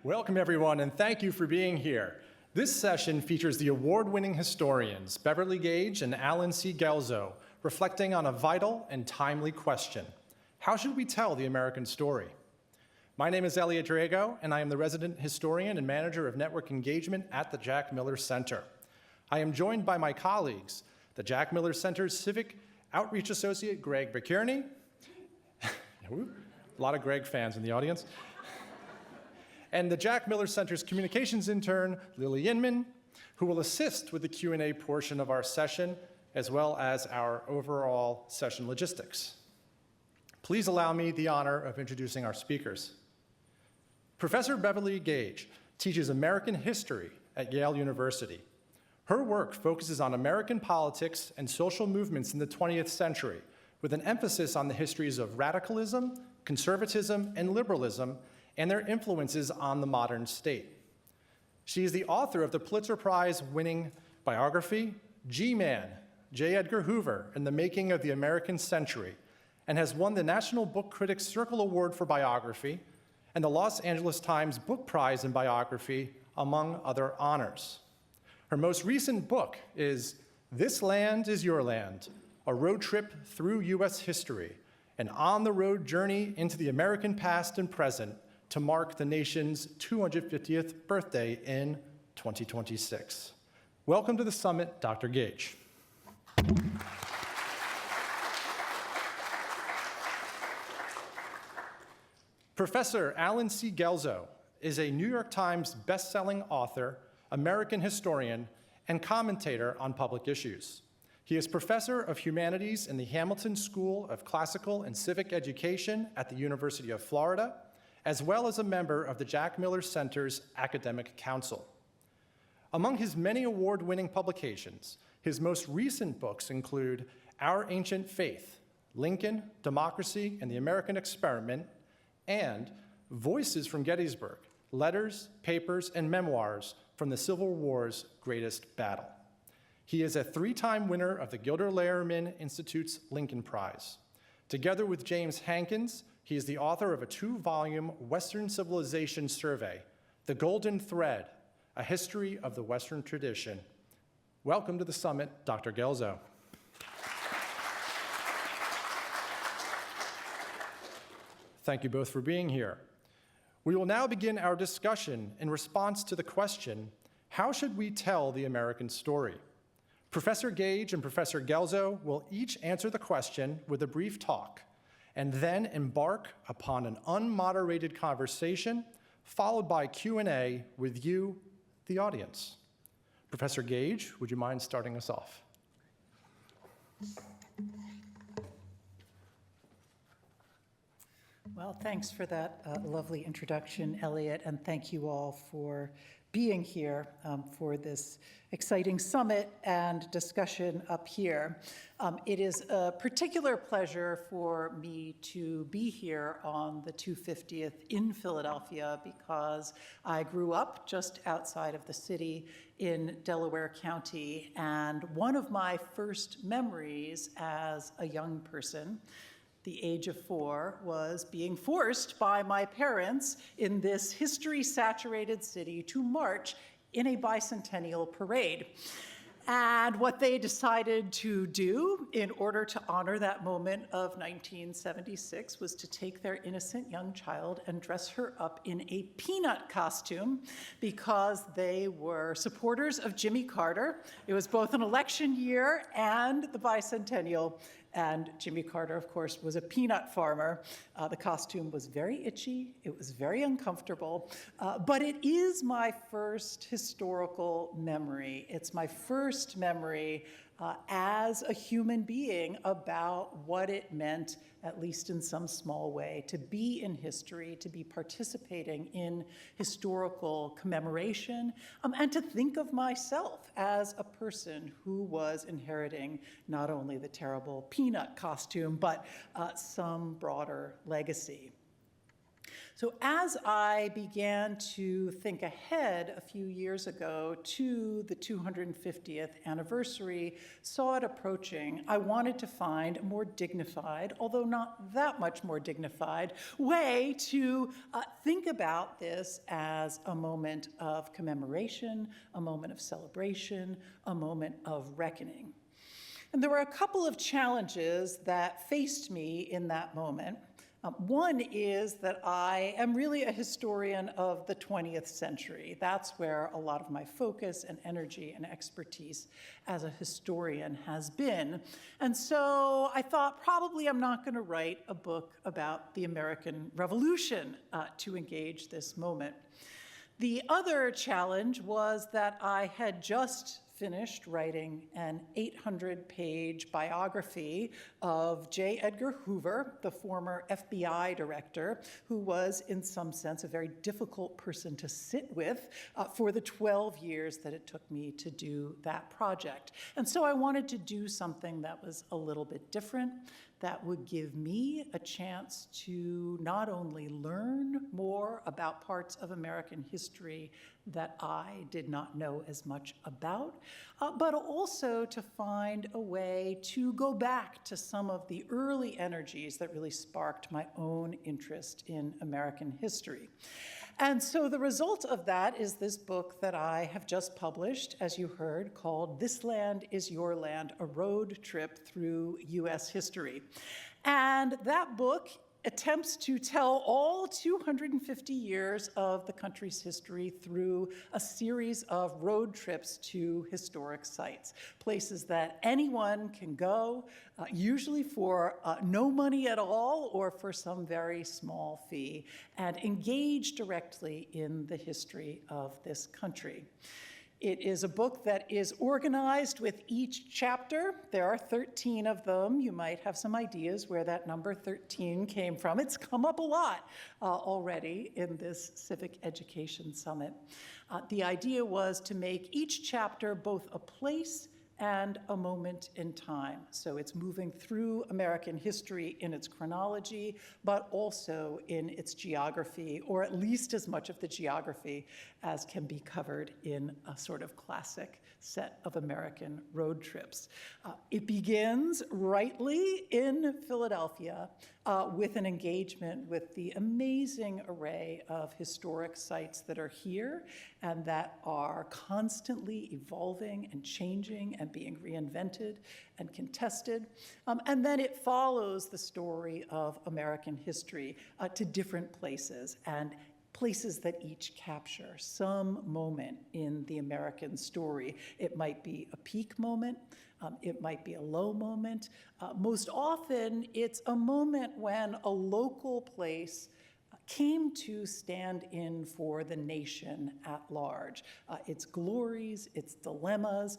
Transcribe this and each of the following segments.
Welcome, everyone, and thank you for being here. This session features the award-winning historians, Beverly Gage and Allen Guelzo, reflecting on a vital and timely question. How should we tell the American story? My name is Elliot Drago, and I am the resident historian and manager of network engagement at the Jack Miller Center. I am joined by my colleagues, the Jack Miller Center's Civic Outreach Associate, Greg Bickearney. A lot of Greg fans in the audience. And the Jack Miller Center's communications intern, Lily Inman, who will assist with the Q&A portion of our session, as well as our overall session logistics. Please allow me the honor of introducing our speakers. Professor Beverly Gage teaches American history at Yale University. Her work focuses on American politics and social movements in the 20th century, with an emphasis on the histories of radicalism, conservatism, and liberalism, and their influences on the modern state. She is the author of the Pulitzer Prize-winning biography, G-Man, J. Edgar Hoover and the Making of the American Century, and has won the National Book Critics Circle Award for Biography and the Los Angeles Times Book Prize in Biography, among other honors. Her most recent book is This Land is Your Land, a road trip through US history, an on-the-road journey into the American past and present to mark the nation's 250th birthday in 2026. Welcome to the summit, Dr. Gage. Professor Allen Guelzo is a New York Times best-selling author, American historian, and commentator on public issues. He is professor of humanities in the Hamilton School of Classical and Civic Education at the University of Florida, as well as a member of the Jack Miller Center's Academic Council. Among his many award-winning publications, his most recent books include Our Ancient Faith, Lincoln, Democracy, and the American Experiment, and Voices from Gettysburg, Letters, Papers, and Memoirs from the Civil War's Greatest Battle. He is a three-time winner of the Gilder Lehrman Institute's Lincoln Prize. Together with James Hankins, he is the author of a 2-volume Western Civilization survey, The Golden Thread, A History of the Western Tradition. Welcome to the summit, Dr. Guelzo. Thank you both for being here. We will now begin our discussion in response to the question, how should we tell the American story? Professor Gage and Professor Guelzo will each answer the question with a brief talk, and then embark upon an unmoderated conversation, followed by Q&A with you, the audience. Professor Gage, would you mind starting us off? Well, thanks for that lovely introduction, Elliot, and thank you all for being here for this exciting summit and discussion up here. It is a particular pleasure for me to be here on the 250th in Philadelphia because I grew up just outside of the city in Delaware County, and one of my first memories as a young person, the age of 4, was being forced by my parents in this history-saturated city to march in a bicentennial parade. And what they decided to do in order to honor that moment of 1976 was to take their innocent young child and dress her up in a peanut costume because they were supporters of Jimmy Carter. It was both an election year and the bicentennial. And Jimmy Carter, of course, was a peanut farmer. The costume was very itchy. It was very uncomfortable. But it is my first historical memory. It's my first memory as a human being about what it meant, at least in some small way, to be in history, to be participating in historical commemoration, and to think of myself as a person who was inheriting not only the terrible peanut costume, but some broader legacy. So as I began to think ahead a few years ago to the 250th anniversary, saw it approaching, I wanted to find a more dignified, although not that much more dignified, way to think about this as a moment of commemoration, a moment of celebration, a moment of reckoning. And there were a couple of challenges that faced me in that moment. One is that I am really a historian of the 20th century. That's where a lot of my focus and energy and expertise as a historian has been. And so I thought probably I'm not going to write a book about the American Revolution to engage this moment. The other challenge was that I had just finished writing an 800-page biography of J. Edgar Hoover, the former FBI director, who was, in some sense, a very difficult person to sit with for the 12 years that it took me to do that project. And so I wanted to do something that was a little bit different, that would give me a chance to not only learn more about parts of American history that I did not know as much about, but also to find a way to go back to some of the early energies that really sparked my own interest in American history. And so the result of that is this book that I have just published, as you heard, called This Land is Your Land, A Road Trip Through U.S. History. And that book attempts to tell all 250 years of the country's history through a series of road trips to historic sites, places that anyone can go, usually for no money at all or for some very small fee, and engage directly in the history of this country. It is a book that is organized with each chapter. There are 13 of them. You might have some ideas where that number 13 came from. It's come up a lot already in this Civic Education Summit. The idea was to make each chapter both a place and a moment in time. So it's moving through American history in its chronology, but also in its geography, or at least as much of the geography as can be covered in a sort of classic set of American road trips. It begins rightly in Philadelphia with an engagement with the amazing array of historic sites that are here and that are constantly evolving and changing and being reinvented and contested. And then it follows the story of American history to different places, and places that each capture some moment in the American story. It might be a peak moment, it might be a low moment. Most often, it's a moment when a local place came to stand in for the nation at large. Its glories, its dilemmas,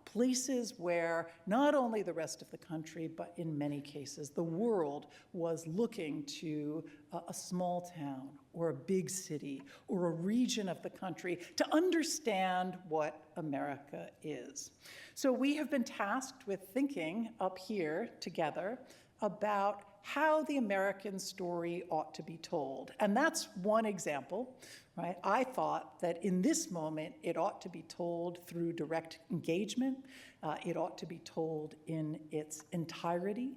places where not only the rest of the country, but in many cases, the world was looking to a small town or a big city or a region of the country to understand what America is. So we have been tasked with thinking up here together about how the American story ought to be told. And that's one example, right? I thought that in this moment, it ought to be told through direct engagement. It ought to be told in its entirety.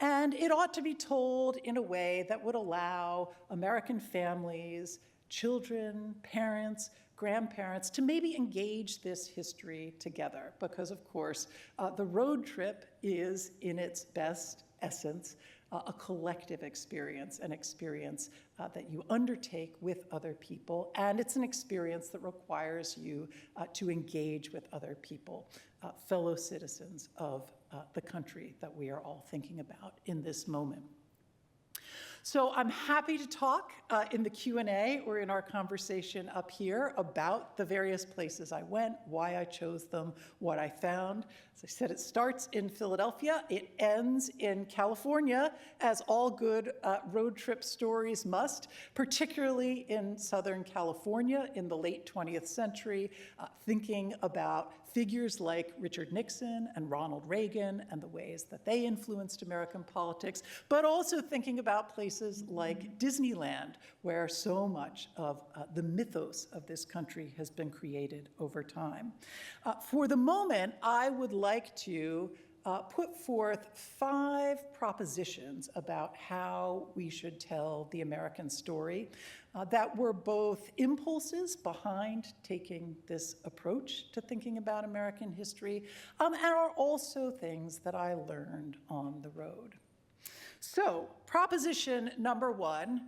And it ought to be told in a way that would allow American families, children, parents, grandparents to maybe engage this history together. Because, of course, the road trip is, in its best essence, a collective experience, an experience that you undertake with other people, and it's an experience that requires you to engage with other people, fellow citizens of the country that we are all thinking about in this moment. So I'm happy to talk in the Q&A or in our conversation up here about the various places I went, why I chose them, what I found. As I said, it starts in Philadelphia. It ends in California, as all good road trip stories must, particularly in Southern California in the late 20th century, thinking about figures like Richard Nixon and Ronald Reagan and the ways that they influenced American politics, but also thinking about places like Disneyland, where so much of the mythos of this country has been created over time. For the moment, I would like to put forth 5 propositions about how we should tell the American story that were both impulses behind taking this approach to thinking about American history, and are also things that I learned on the road. So, proposition number 1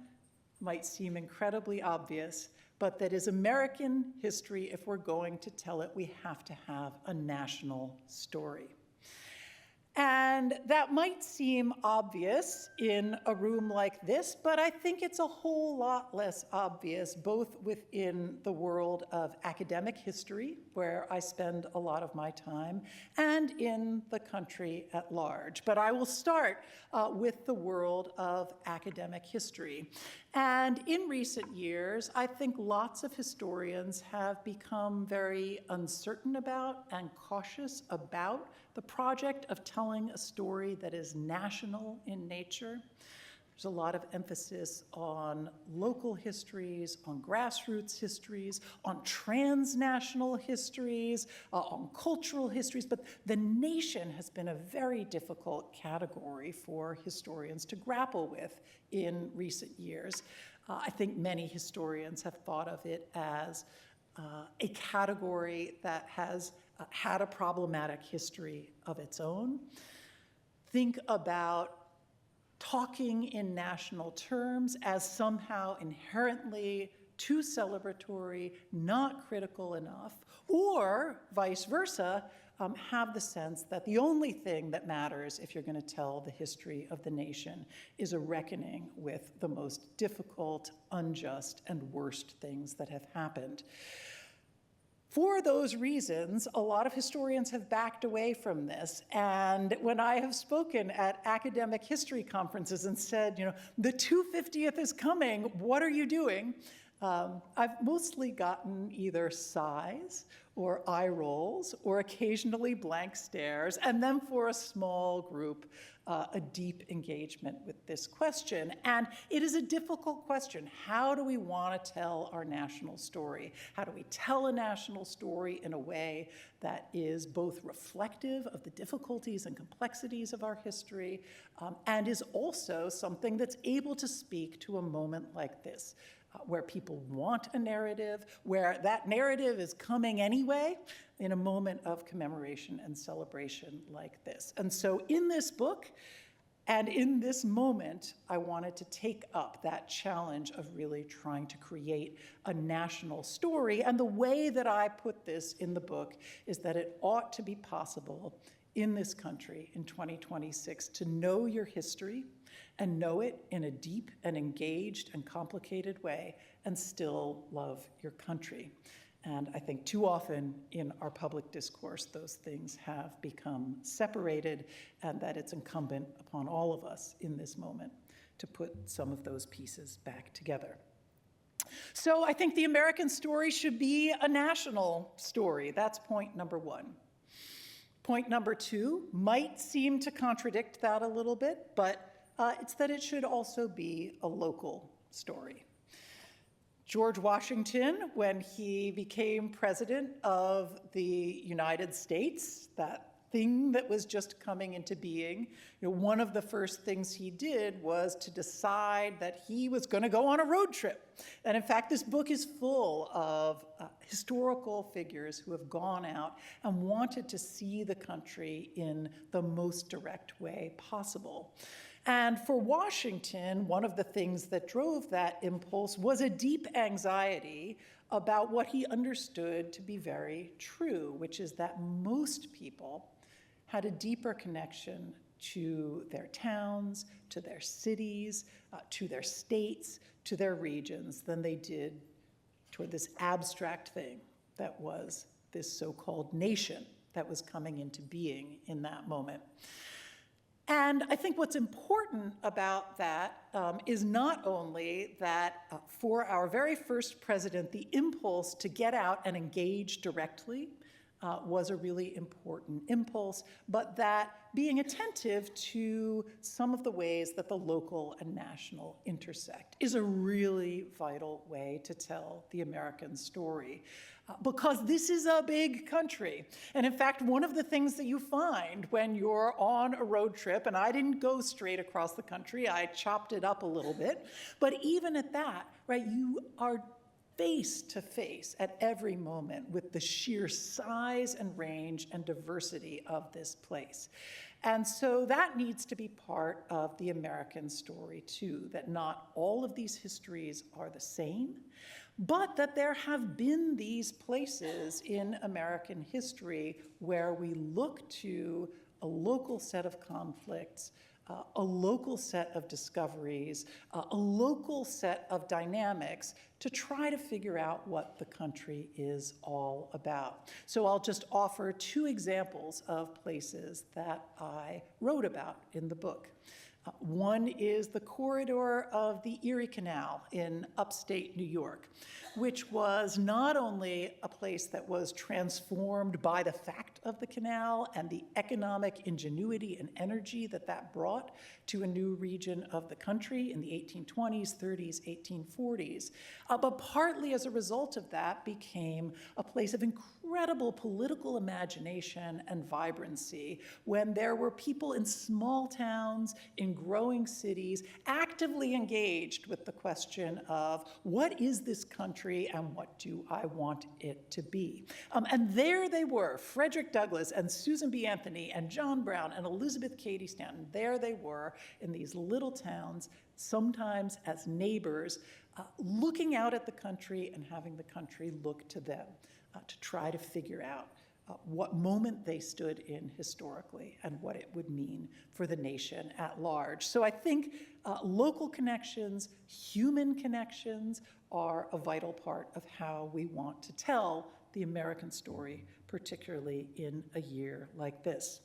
might seem incredibly obvious, but that is American history. If we're going to tell it, we have to have a national story. And that might seem obvious in a room like this, but I think it's a whole lot less obvious both within the world of academic history, where I spend a lot of my time, and in the country at large. But I will start with the world of academic history. And in recent years, I think lots of historians have become very uncertain about and cautious about the project of telling a story that is national in nature. There's a lot of emphasis on local histories, on grassroots histories, on transnational histories, on cultural histories, but the nation has been a very difficult category for historians to grapple with in recent years. I think many historians have thought of it as a category that has had a problematic history of its own. Think about talking in national terms as somehow inherently too celebratory, not critical enough, or vice versa, have the sense that the only thing that matters if you're going to tell the history of the nation is a reckoning with the most difficult, unjust, and worst things that have happened. For those reasons, a lot of historians have backed away from this. And when I have spoken at academic history conferences and said, the 250th is coming, what are you doing? I've mostly gotten either sighs or eye rolls or occasionally blank stares, and then for a small group, a deep engagement with this question. And it is a difficult question. How do we want to tell our national story? How do we tell a national story in a way that is both reflective of the difficulties and complexities of our history, and is also something that's able to speak to a moment like this, where people want a narrative, where that narrative is coming anyway in a moment of commemoration and celebration like this. And so in this book and in this moment, I wanted to take up that challenge of really trying to create a national story. And the way that I put this in the book is that it ought to be possible in this country in 2026 to know your history and know it in a deep and engaged and complicated way and still love your country. And I think too often in our public discourse, those things have become separated, and that it's incumbent upon all of us in this moment to put some of those pieces back together. So I think the American story should be a national story. That's point number 1. Point number 2 might seem to contradict that a little bit, but it's that it should also be a local story. George Washington, when he became president of the United States, that thing that was just coming into being, one of the first things he did was to decide that he was going to go on a road trip. And in fact, this book is full of historical figures who have gone out and wanted to see the country in the most direct way possible. And for Washington, one of the things that drove that impulse was a deep anxiety about what he understood to be very true, which is that most people had a deeper connection to their towns, to their cities, to their states, to their regions than they did toward this abstract thing that was this so-called nation that was coming into being in that moment. And I think what's important about that is not only that for our very first president, the impulse to get out and engage directly was a really important impulse, but that being attentive to some of the ways that the local and national intersect is a really vital way to tell the American story. Because this is a big country. And in fact, one of the things that you find when you're on a road trip, and I didn't go straight across the country, I chopped it up a little bit, but even at that, right, you are face to face at every moment with the sheer size and range and diversity of this place. And so that needs to be part of the American story too, that not all of these histories are the same, but that there have been these places in American history where we look to a local set of conflicts, a local set of discoveries, a local set of dynamics to try to figure out what the country is all about. So I'll just offer 2 examples of places that I wrote about in the book. One is the corridor of the Erie Canal in upstate New York, which was not only a place that was transformed by the fact of the canal and the economic ingenuity and energy that that brought to a new region of the country in the 1820s, 30s, 1840s, but partly as a result of that became a place of incredible political imagination and vibrancy when there were people in small towns, in growing cities, actively engaged with the question of what is this country and what do I want it to be? And there they were, Frederick Douglass and Susan B. Anthony and John Brown and Elizabeth Cady Stanton. There they were in these little towns, sometimes as neighbors, looking out at the country and having the country look to them to try to figure out what moment they stood in historically and what it would mean for the nation at large. So I think local connections, human connections, are a vital part of how we want to tell the American story, particularly in a year like this.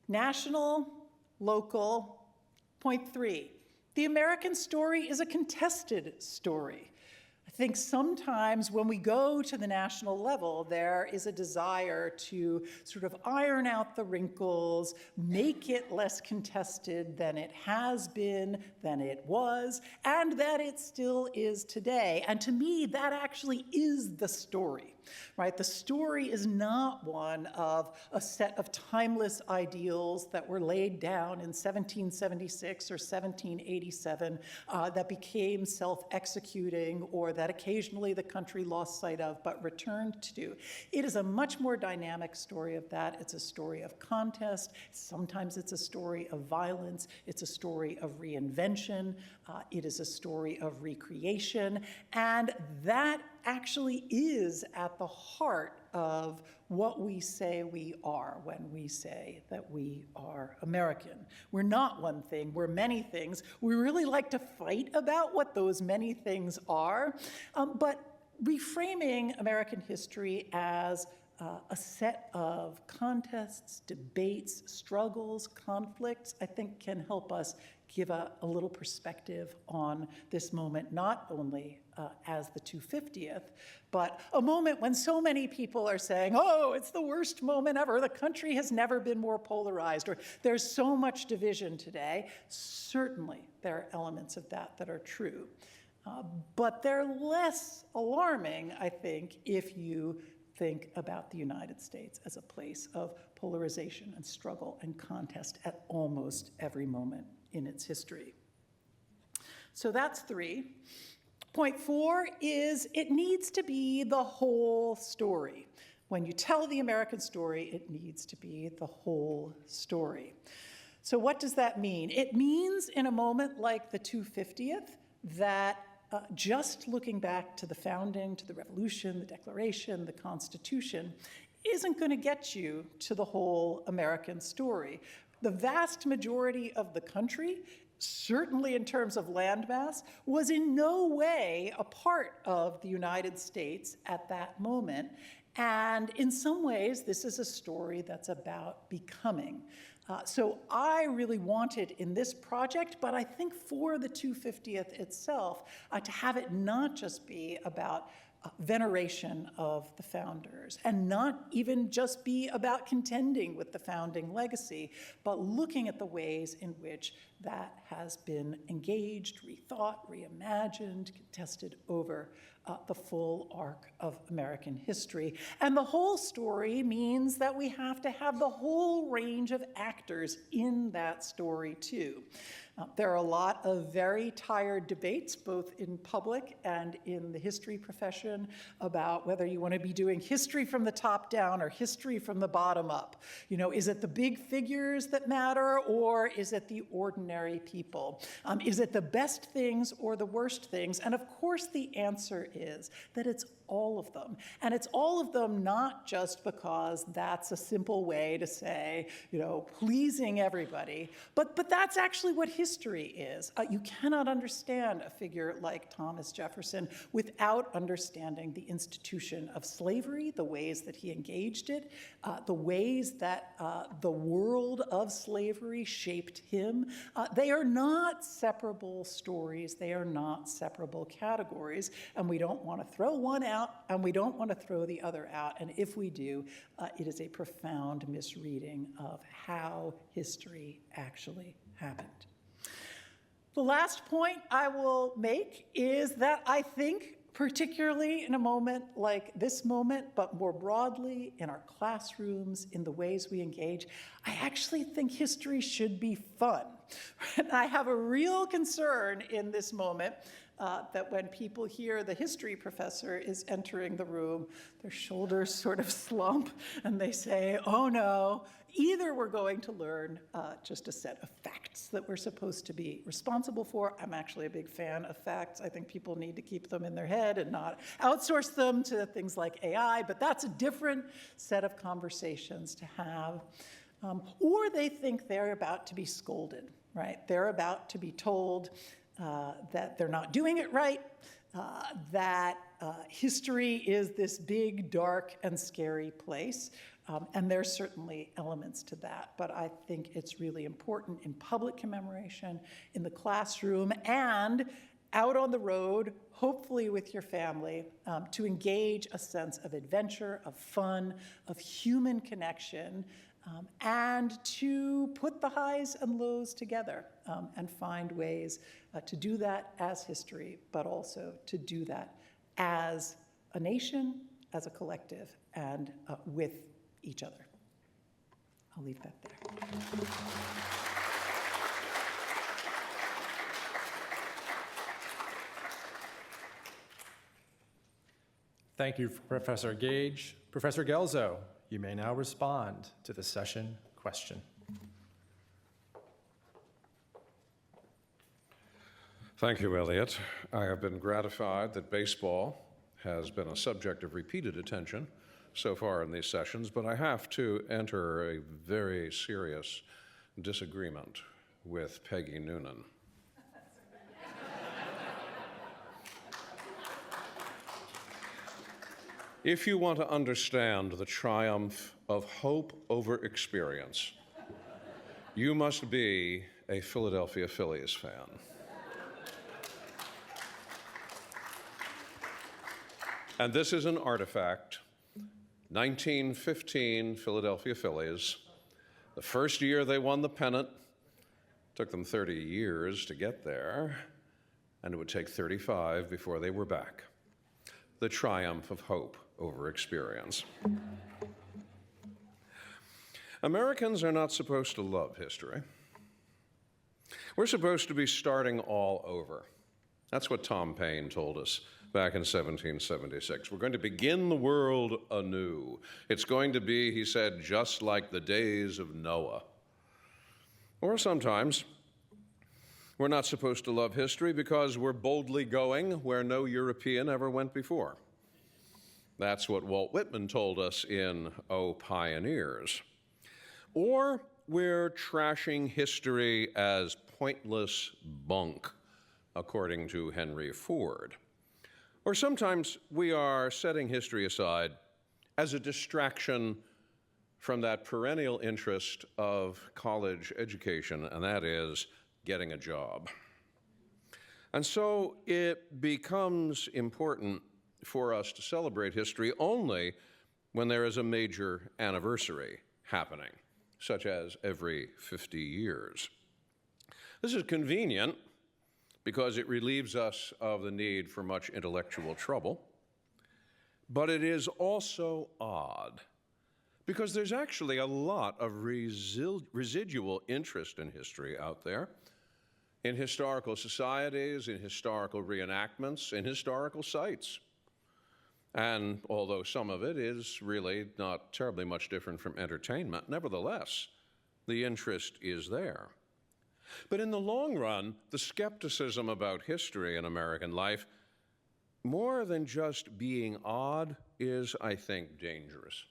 National, local. Point 3, the American story is a contested story. I think sometimes when we go to the national level, there is a desire to sort of iron out the wrinkles, make it less contested than it has been, than it was, and that it still is today. And to me, that actually is the story, right? The story is not one of a set of timeless ideals that were laid down in 1776 or 1787 that became self-executing or that occasionally the country lost sight of but returned to. It is a much more dynamic story of that. It's a story of contest. Sometimes it's a story of violence. It's a story of reinvention. It is a story of recreation. And that actually is at the heart of what we say we are when we say that we are American. We're not one thing, we're many things. We really like to fight about what those many things are, but reframing American history as a set of contests, debates, struggles, conflicts, I think can help us give a little perspective on this moment, not only as the 250th, but a moment when so many people are saying, oh, it's the worst moment ever, the country has never been more polarized, or there's so much division today. Certainly, there are elements of that that are true. But they're less alarming, I think, if you think about the United States as a place of polarization and struggle and contest at almost every moment in its history. So that's 3. Point 4 is it needs to be the whole story. When you tell the American story, it needs to be the whole story. So what does that mean? It means in a moment like the 250th that just looking back to the founding, to the Revolution, the Declaration, the Constitution, isn't going to get you to the whole American story. The vast majority of the country, certainly in terms of landmass, was in no way a part of the United States at that moment. And in some ways, this is a story that's about becoming. So I really wanted in this project, but I think for the 250th itself, to have it not just be about veneration of the founders, and not even just be about contending with the founding legacy, but looking at the ways in which that has been engaged, rethought, reimagined, contested over the full arc of American history. And the whole story means that we have to have the whole range of actors in that story too. There are a lot of very tired debates, both in public and in the history profession, about whether you want to be doing history from the top down or history from the bottom up. You know, is it the big figures that matter, or is it the ordinary people? Is it the best things or the worst things? And of course, the answer is that it's all of them. And it's all of them not just because that's a simple way to say, you know, pleasing everybody, but that's actually what history is. You cannot understand a figure like Thomas Jefferson without understanding the institution of slavery, the ways that he engaged it, the ways that the world of slavery shaped him. They are not separable stories. They are not separable categories. And we don't want to throw one out, and we don't want to throw the other out. And if we do, it is a profound misreading of how history actually happened. The last point I will make is that I think, particularly in a moment like this moment, but more broadly in our classrooms, in the ways we engage, I actually think history should be fun. And I have a real concern in this moment that when people hear the history professor is entering the room, their shoulders sort of slump and they say, oh no, either we're going to learn just a set of facts that we're supposed to be responsible for. I'm actually a big fan of facts. I think people need to keep them in their head and not outsource them to things like AI, but that's a different set of conversations to have. Or they think they're about to be scolded, right? They're about to be told that they're not doing it right, that history is this big, dark, and scary place. And there's certainly elements to that. But I think it's really important in public commemoration, in the classroom, and out on the road, hopefully with your family, to engage a sense of adventure, of fun, of human connection, and to put the highs and lows together and find ways to do that as history, but also to do that as a nation, as a collective, and with each other. I'll leave that there. Thank you, Professor Gage. Professor Guelzo, you may now respond to the session question. Thank you, Elliot. I have been gratified that baseball has been a subject of repeated attention so far in these sessions, but I have to enter a very serious disagreement with Peggy Noonan. If you want to understand the triumph of hope over experience, you must be a Philadelphia Phillies fan. And this is an artifact. 1915 Philadelphia Phillies. The first year they won the pennant, took them 30 years to get there, and it would take 35 before they were back. The triumph of hope over experience. Americans are not supposed to love history. We're supposed to be starting all over. That's what Tom Paine told us back in 1776. We're going to begin the world anew. It's going to be, he said, just like the days of Noah. Or sometimes we're not supposed to love history because we're boldly going where no European ever went before. That's what Walt Whitman told us in O Pioneers. Or we're trashing history as pointless bunk, according to Henry Ford. Or sometimes we are setting history aside as a distraction from that perennial interest of college education, and that is getting a job. And so it becomes important for us to celebrate history only when there is a major anniversary happening, such as every 50 years. This is convenient because it relieves us of the need for much intellectual trouble, but it is also odd because there's actually a lot of residual interest in history out there, in historical societies, in historical reenactments, in historical sites. And although some of it is really not terribly much different from entertainment, nevertheless, the interest is there. But in the long run, the skepticism about history in American life, more than just being odd, is, I think, dangerous.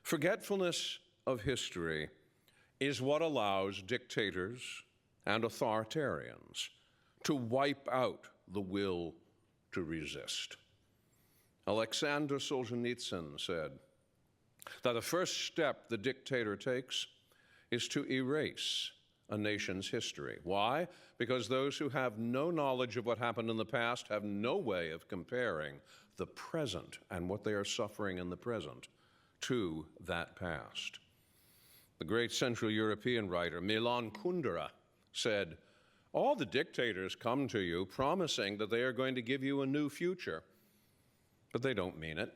Forgetfulness of history is what allows dictators and authoritarians to wipe out the will to resist. Alexander Solzhenitsyn said that the first step the dictator takes is to erase a nation's history. Why? Because those who have no knowledge of what happened in the past have no way of comparing the present and what they are suffering in the present to that past. The great Central European writer Milan Kundera said, "All the dictators come to you promising that they are going to give you a new future, but they don't mean it.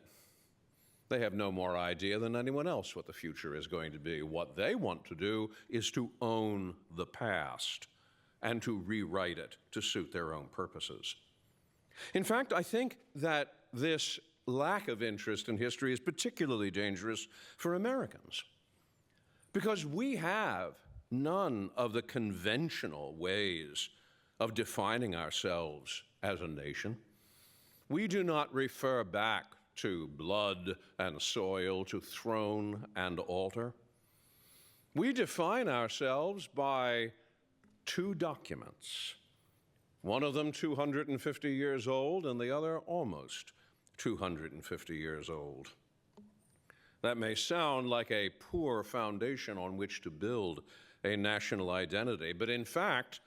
They have no more idea than anyone else what the future is going to be. What they want to do is to own the past and to rewrite it to suit their own purposes." In fact, I think that this lack of interest in history is particularly dangerous for Americans because we have none of the conventional ways of defining ourselves as a nation. We do not refer back to blood and soil, to throne and altar. We define ourselves by two documents, one of them 250 years old and the other almost 250 years old. That may sound like a poor foundation on which to build a national identity, but in fact,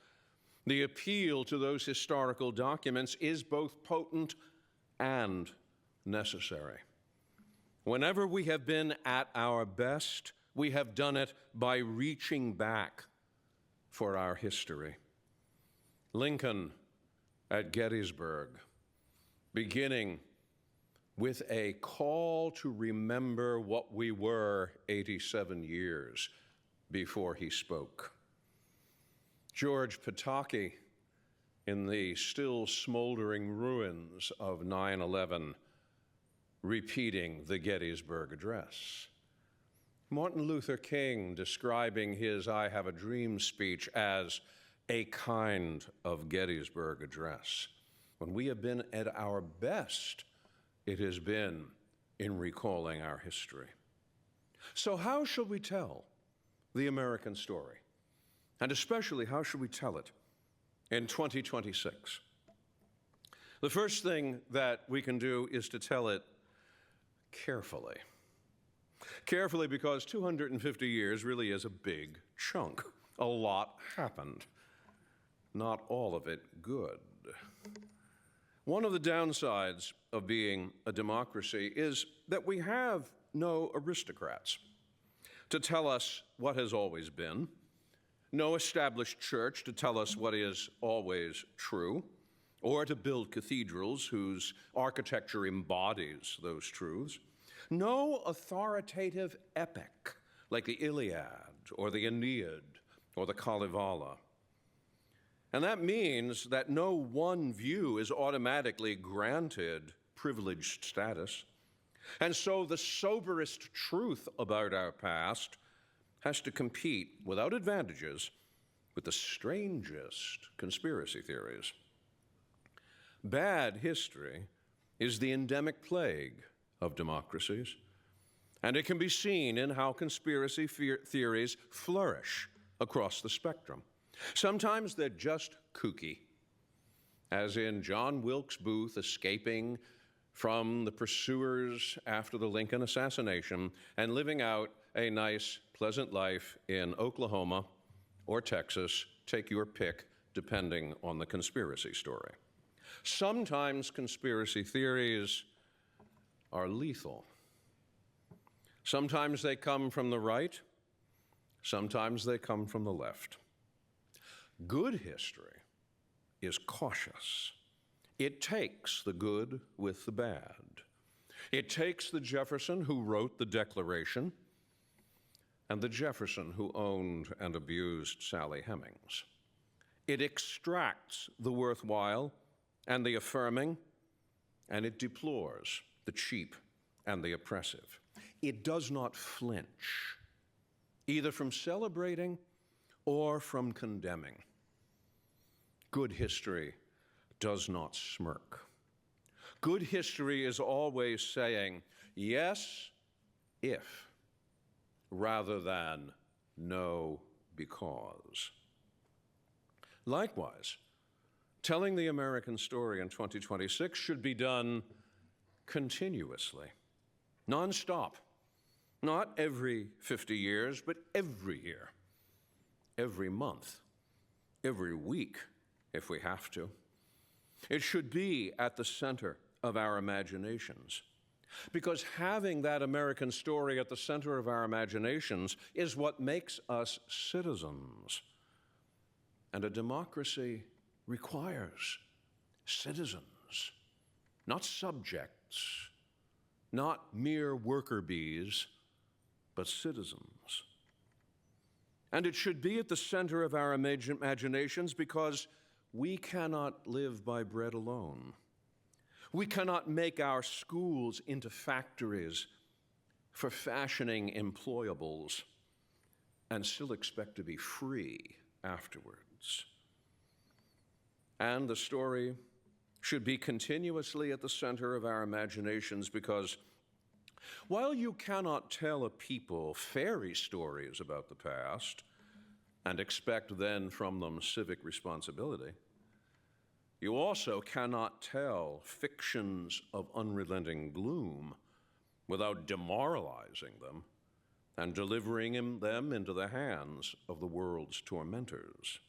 the appeal to those historical documents is both potent and necessary. Whenever we have been at our best, we have done it by reaching back for our history. Lincoln at Gettysburg, beginning with a call to remember what we were 87 years before he spoke. George Pataki, in the still smoldering ruins of 9/11, repeating the Gettysburg Address. Martin Luther King describing his I Have a Dream speech as a kind of Gettysburg Address. When we have been at our best, it has been in recalling our history. So how shall we tell the American story? And especially, how should we tell it in 2026? The first thing that we can do is to tell it carefully. Carefully because 250 years really is a big chunk. A lot happened. Not all of it good. One of the downsides of being a democracy is that we have no aristocrats to tell us what has always been, no established church to tell us what is always true, or to build cathedrals whose architecture embodies those truths, no authoritative epic like the Iliad or the Aeneid or the Kalevala. And that means that no one view is automatically granted privileged status. And so the soberest truth about our past has to compete without advantages with the strangest conspiracy theories. Bad history is the endemic plague of democracies, and it can be seen in how conspiracy theories flourish across the spectrum. Sometimes they're just kooky, as in John Wilkes Booth escaping from the pursuers after the Lincoln assassination and living out a nice, pleasant life in Oklahoma or Texas, take your pick, depending on the conspiracy story. Sometimes conspiracy theories are lethal. Sometimes they come from the right, sometimes they come from the left. Good history is cautious. It takes the good with the bad. It takes the Jefferson who wrote the Declaration and the Jefferson who owned and abused Sally Hemings. It extracts the worthwhile and the affirming, and it deplores the cheap and the oppressive. It does not flinch, either from celebrating or from condemning. Good history does not smirk. Good history is always saying, yes, if, rather than no, because. Likewise, telling the American story in 2026 should be done continuously, nonstop, not every 50 years, but every year, every month, every week, if we have to. It should be at the center of our imaginations, because having that American story at the center of our imaginations is what makes us citizens. And a democracy requires citizens, not subjects, not mere worker bees, but citizens. And it should be at the center of our imaginations because we cannot live by bread alone. We cannot make our schools into factories for fashioning employables and still expect to be free afterwards. And the story should be continuously at the center of our imaginations because while you cannot tell a people fairy stories about the past and expect then from them civic responsibility, you also cannot tell fictions of unrelenting gloom without demoralizing them and delivering them into the hands of the world's tormentors.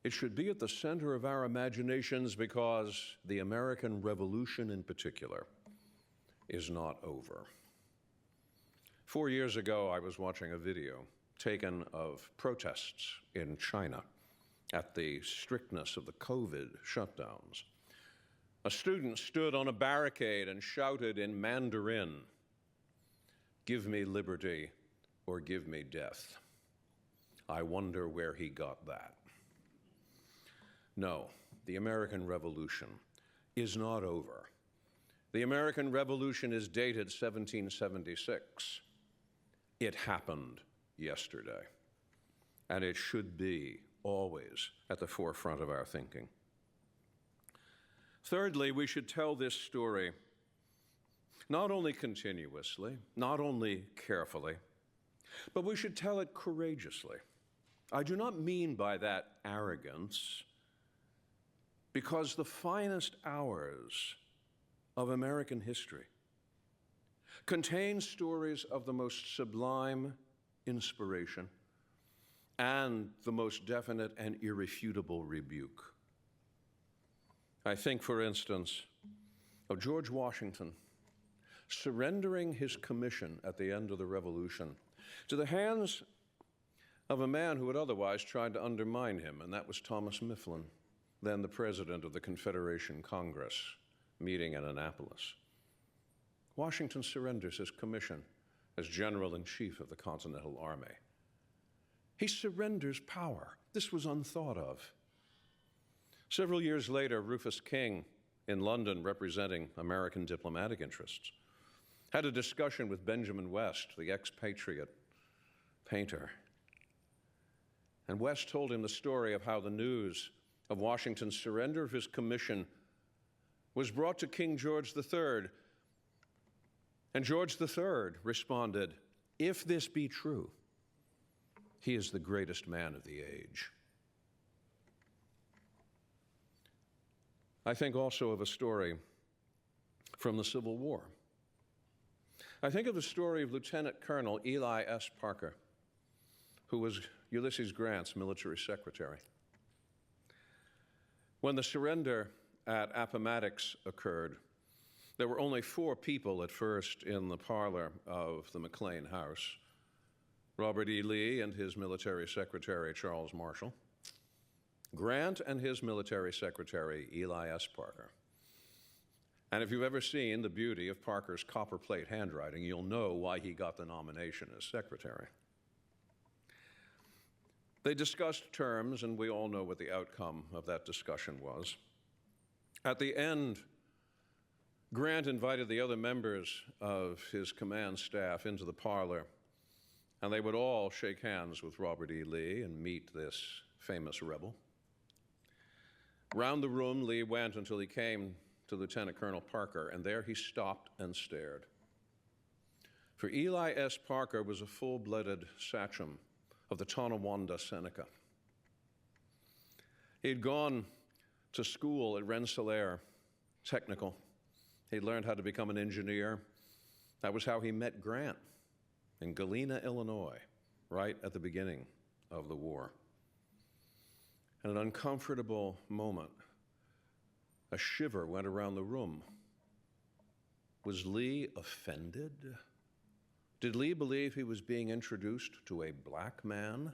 It should be at the center of our imaginations because the American Revolution in particular is not over. 4 years ago, I was watching a video taken of protests in China at the strictness of the COVID shutdowns. A student stood on a barricade and shouted in Mandarin, "Give me liberty or give me death." I wonder where he got that. No, the American Revolution is not over. The American Revolution is dated 1776. It happened yesterday, and it should be always at the forefront of our thinking. Thirdly, we should tell this story not only continuously, not only carefully, but we should tell it courageously. I do not mean by that arrogance, because the finest hours of American history contain stories of the most sublime inspiration and the most definite and irrefutable rebuke. I think, for instance, of George Washington surrendering his commission at the end of the Revolution to the hands of a man who had otherwise tried to undermine him, and that was Thomas Mifflin, then the president of the Confederation Congress, meeting in Annapolis. Washington surrenders his commission as General-in-Chief of the Continental Army. He surrenders power. This was unthought of. Several years later, Rufus King, in London representing American diplomatic interests, had a discussion with Benjamin West, the expatriate painter. And West told him the story of how the news of Washington's surrender of his commission was brought to King George III. And George III responded, "If this be true, he is the greatest man of the age." I think also of a story from the Civil War. I think of the story of Lieutenant Colonel Eli S. Parker, who was Ulysses Grant's military secretary. When the surrender at Appomattox occurred, there were only 4 people at first in the parlor of the McLean house: Robert E. Lee and his military secretary, Charles Marshall, Grant and his military secretary, Eli S. Parker. And if you've ever seen the beauty of Parker's copperplate handwriting, you'll know why he got the nomination as secretary. They discussed terms, and we all know what the outcome of that discussion was. At the end, Grant invited the other members of his command staff into the parlor, and they would all shake hands with Robert E. Lee and meet this famous rebel. Round the room Lee went until he came to Lieutenant Colonel Parker, and there he stopped and stared. For Eli S. Parker was a full-blooded sachem of the Tonawanda Seneca. He'd gone to school at Rensselaer Technical. He'd learned how to become an engineer. That was how he met Grant in Galena, Illinois, right at the beginning of the war. In an uncomfortable moment, a shiver went around the room. Was Lee offended? Did Lee believe he was being introduced to a black man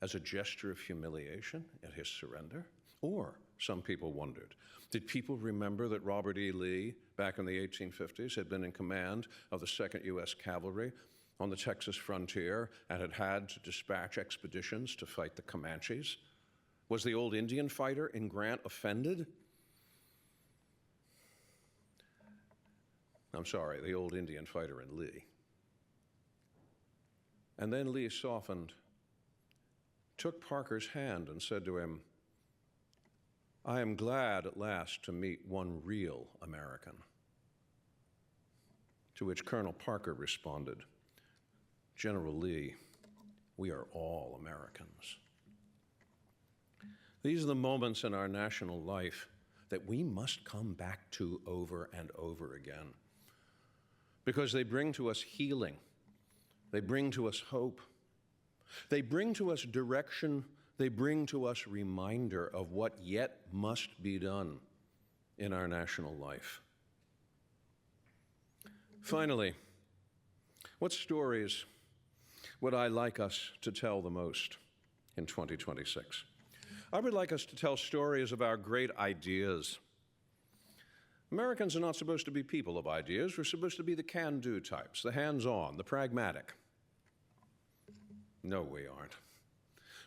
as a gesture of humiliation at his surrender? Or, some people wondered, did people remember that Robert E. Lee, back in the 1850s, had been in command of the 2nd U.S. Cavalry on the Texas frontier and had had to dispatch expeditions to fight the Comanches? Was the old Indian fighter in Grant offended? I'm sorry, the old Indian fighter in Lee. And then Lee softened, took Parker's hand and said to him, "I am glad at last to meet one real American." To which Colonel Parker responded, "General Lee, we are all Americans." These are the moments in our national life that we must come back to over and over again, because they bring to us healing, they bring to us hope, they bring to us direction, they bring to us reminder of what yet must be done in our national life. Finally, what stories would I like us to tell the most in 2026? I would like us to tell stories of our great ideas. Americans are not supposed to be people of ideas. We're supposed to be the can-do types, the hands-on, the pragmatic. No, we aren't.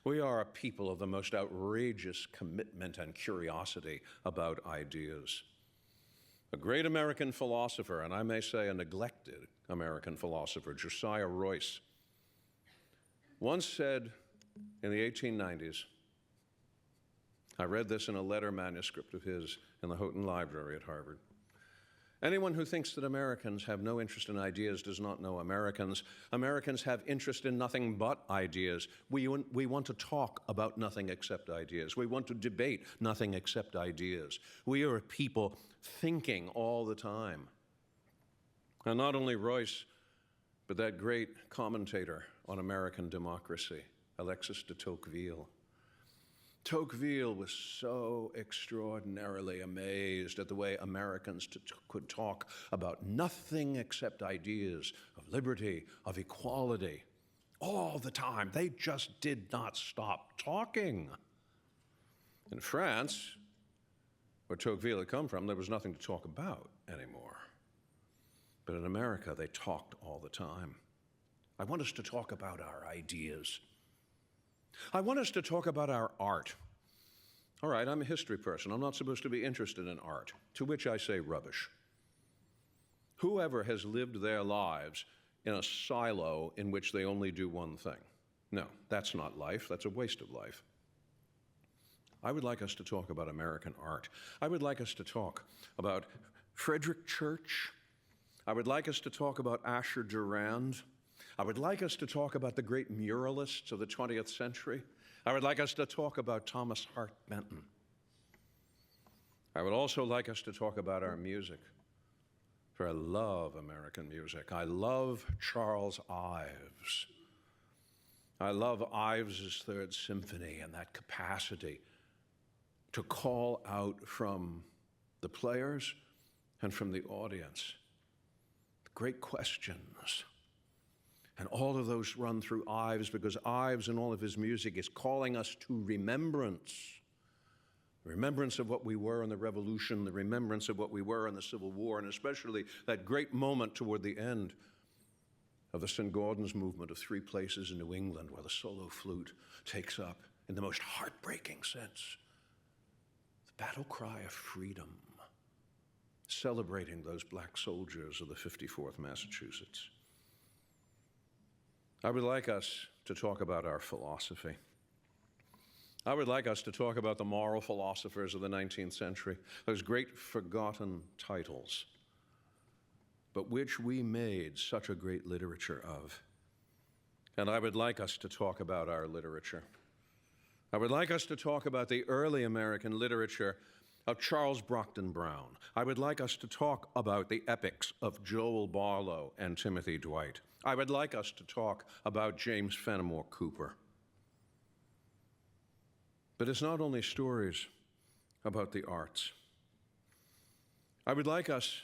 We are a people of the most outrageous commitment and curiosity about ideas. A great American philosopher, and I may say a neglected American philosopher, Josiah Royce, once said in the 1890s, I read this in a letter manuscript of his in the Houghton Library at Harvard. Anyone who thinks that Americans have no interest in ideas does not know Americans. Americans have interest in nothing but ideas. We want to talk about nothing except ideas. We want to debate nothing except ideas. We are a people thinking all the time. And not only Royce, but that great commentator on American democracy, Alexis de Tocqueville. Tocqueville was so extraordinarily amazed at the way Americans could talk about nothing except ideas of liberty, of equality, all the time. They just did not stop talking. In France, where Tocqueville had come from, there was nothing to talk about anymore. But in America, they talked all the time. I want us to talk about our ideas. I want us to talk about our art. All right, I'm a history person. I'm not supposed to be interested in art, to which I say rubbish. Whoever has lived their lives in a silo in which they only do one thing? No, that's not life. That's a waste of life. I would like us to talk about American art. I would like us to talk about Frederick Church. I would like us to talk about Asher Durand. I would like us to talk about the great muralists of the 20th century. I would like us to talk about Thomas Hart Benton. I would also like us to talk about our music, for I love American music. I love Charles Ives. I love Ives's Third Symphony and that capacity to call out from the players and from the audience great questions. And all of those run through Ives, because Ives in all of his music is calling us to remembrance. Remembrance of what we were in the Revolution, the remembrance of what we were in the Civil War, and especially that great moment toward the end of the St. Gaudens movement of three places in New England where the solo flute takes up, in the most heartbreaking sense, the battle cry of freedom, celebrating those black soldiers of the 54th Massachusetts. I would like us to talk about our philosophy. I would like us to talk about the moral philosophers of the 19th century, those great forgotten titles, but which we made such a great literature of. And I would like us to talk about our literature. I would like us to talk about the early American literature of Charles Brockden Brown. I would like us to talk about the epics of Joel Barlow and Timothy Dwight. I would like us to talk about James Fenimore Cooper. But it's not only stories about the arts. I would like us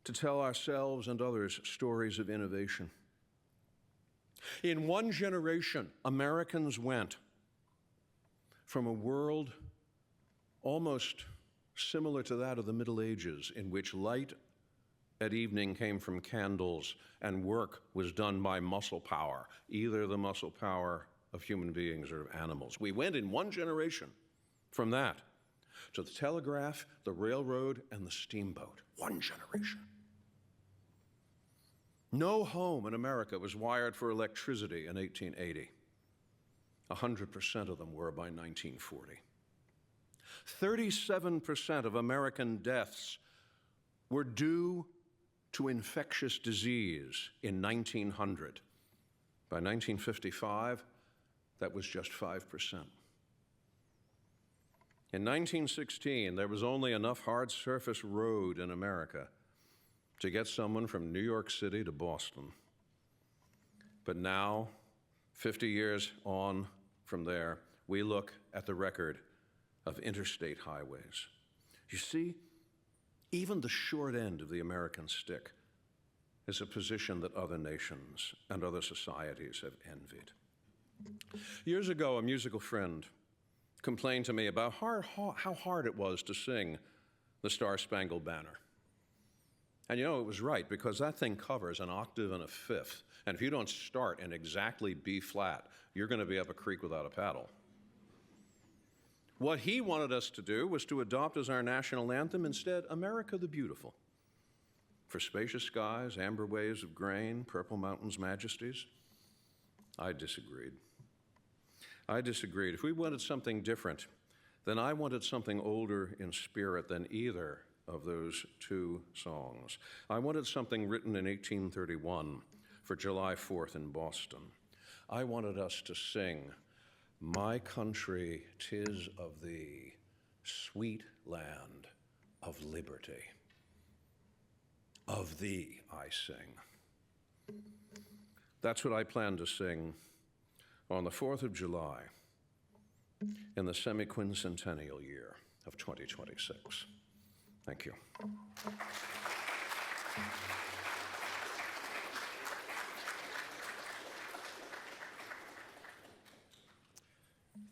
to tell ourselves and others stories of innovation. In one generation, Americans went from a world almost similar to that of the Middle Ages, in which light at evening came from candles and work was done by muscle power, either the muscle power of human beings or of animals. We went in one generation from that to the telegraph, the railroad, and the steamboat. One generation. No home in America was wired for electricity in 1880. 100% of them were by 1940. 37% of American deaths were due to infectious disease in 1900. By 1955, that was just 5%. In 1916, there was only enough hard surface road in America to get someone from New York City to Boston. But now, 50 years on from there, we look at the record of interstate highways. You see, even the short end of the American stick is a position that other nations and other societies have envied. Years ago, a musical friend complained to me about how hard it was to sing the Star-Spangled Banner. And you know, it was right, because that thing covers an octave and a fifth. And if you don't start in exactly B flat, you're going to be up a creek without a paddle. What he wanted us to do was to adopt as our national anthem instead America the Beautiful. For spacious skies, amber waves of grain, purple mountains' majesties. I disagreed. If we wanted something different, then I wanted something older in spirit than either of those two songs. I wanted something written in 1831 for July 4th in Boston. I wanted us to sing, "My country, 'tis of thee, sweet land of liberty. Of thee I sing." That's what I plan to sing on the 4th of July in the semiquincentennial year of 2026. Thank you.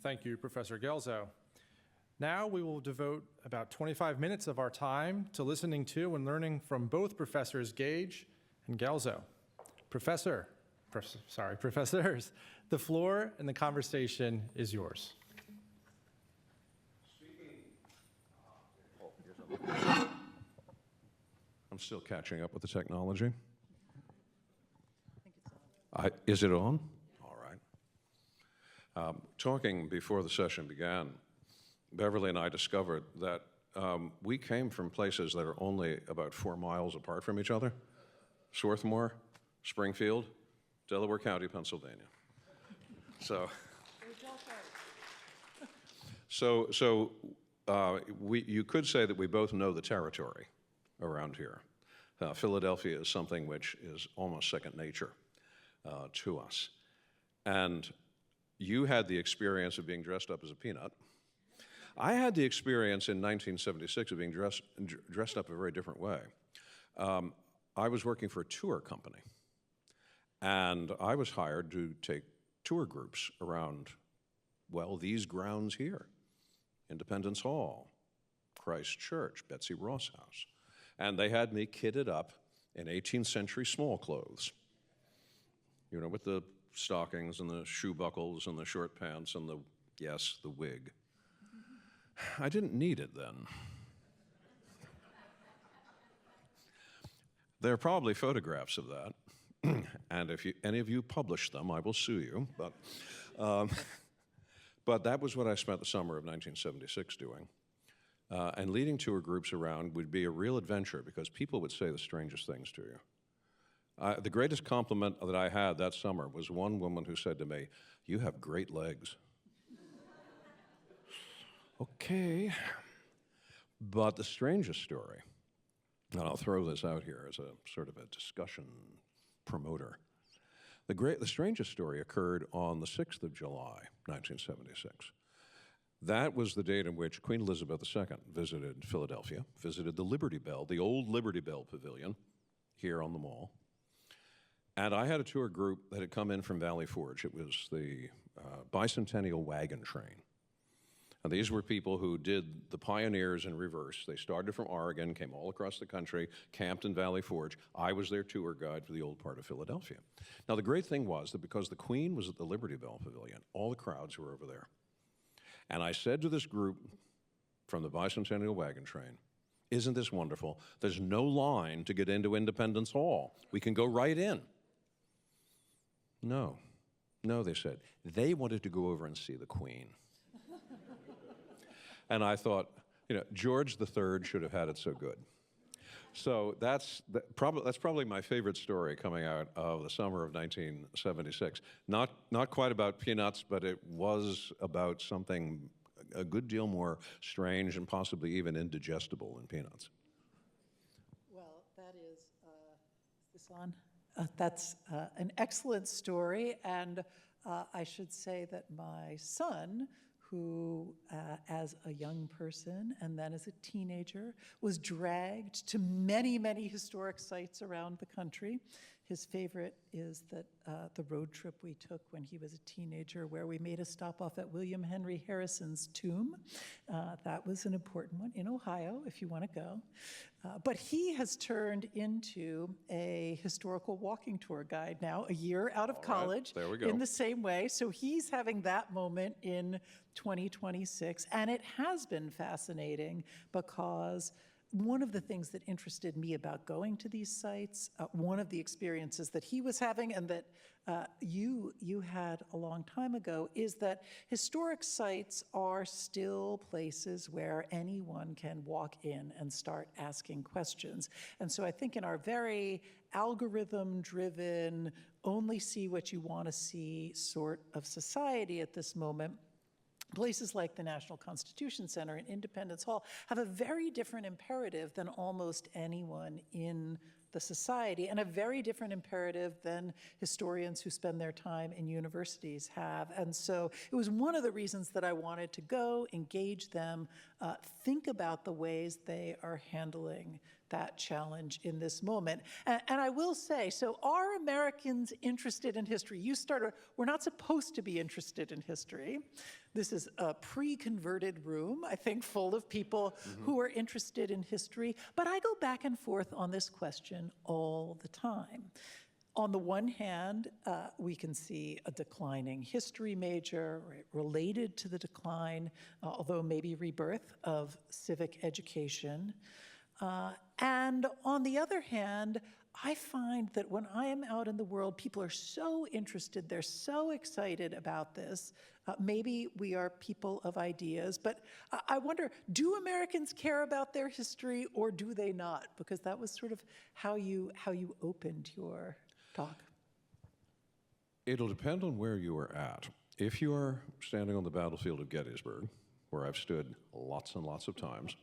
Thank you, Professor Guelzo. Now we will devote about 25 minutes of our time to listening to and learning from both Professors Gage and Guelzo. Professors, the floor and the conversation is yours. I'm still catching up with the technology. Is it on? All right. Talking before the session began, Beverly and I discovered that we came from places that are only about 4 miles apart from each other. Swarthmore, Springfield, Delaware County, Pennsylvania. You could say that we both know the territory around here. Philadelphia is something which is almost second nature to us. And you had the experience of being dressed up as a peanut. I had the experience in 1976 of being dressed up a very different way. I was working for a tour company, and I was hired to take tour groups around, well, these grounds here: Independence Hall, Christ Church, Betsy Ross House. And they had me kitted up in 18th century small clothes, you know, with the stockings and the shoe buckles and the short pants and the wig. I didn't need it then. There are probably photographs of that, and if any of you publish them, I will sue you. But that was what I spent the summer of 1976 doing. And leading tour groups around would be a real adventure because people would say the strangest things to you. The greatest compliment that I had that summer was one woman who said to me, "You have great legs." Okay. But the strangest story, and I'll throw this out here as a sort of a discussion promoter, the strangest story occurred on the 6th of July, 1976. That was the date in which Queen Elizabeth II visited Philadelphia, visited the Liberty Bell, the old Liberty Bell Pavilion here on the Mall. And I had a tour group that had come in from Valley Forge. It was the bicentennial wagon train. And these were people who did the pioneers in reverse. They started from Oregon, came all across the country, camped in Valley Forge. I was their tour guide for the old part of Philadelphia. Now, the great thing was that because the Queen was at the Liberty Bell Pavilion, all the crowds were over there. And I said to this group from the bicentennial wagon train, "Isn't this wonderful? There's no line to get into Independence Hall. We can go right in." No, they said. They wanted to go over and see the Queen. And I thought, you know, George III should have had it so good. So that's probably my favorite story coming out of the summer of 1976. Not quite about peanuts, but it was about something a good deal more strange and possibly even indigestible than peanuts. Well, that is this on? That's an excellent story, and I should say that my son, who, as a young person and then as a teenager, was dragged to many, many historic sites around the country. His favorite is that the road trip we took when he was a teenager, where we made a stop off at William Henry Harrison's tomb. That was an important one in Ohio, if you want to go. But he has turned into a historical walking tour guide now, a year out of college. There we go. In the same way. So he's having that moment in 2026. And it has been fascinating because one of the things that interested me about going to these sites, one of the experiences that he was having and that you had a long time ago, is that historic sites are still places where anyone can walk in and start asking questions. And so I think in our very algorithm-driven, only see what you want to see sort of society at this moment, places like the National Constitution Center and Independence Hall have a very different imperative than almost anyone in the society, and a very different imperative than historians who spend their time in universities have. And so it was one of the reasons that I wanted to go, engage them, think about the ways they are handling that challenge in this moment. And I will say, so are Americans interested in history? We're not supposed to be interested in history. This is a pre-converted room, I think, full of people who are interested in history. But I go back and forth on this question all the time. On the one hand, we can see a declining history major, right, related to the decline, although maybe rebirth, of civic education. And on the other hand, I find that when I am out in the world, people are so interested, they're so excited about this. Maybe we are people of ideas, but I wonder, do Americans care about their history or do they not? Because that was sort of how you opened your talk. It'll depend on where you are at. If you are standing on the battlefield of Gettysburg, where I've stood lots and lots of times,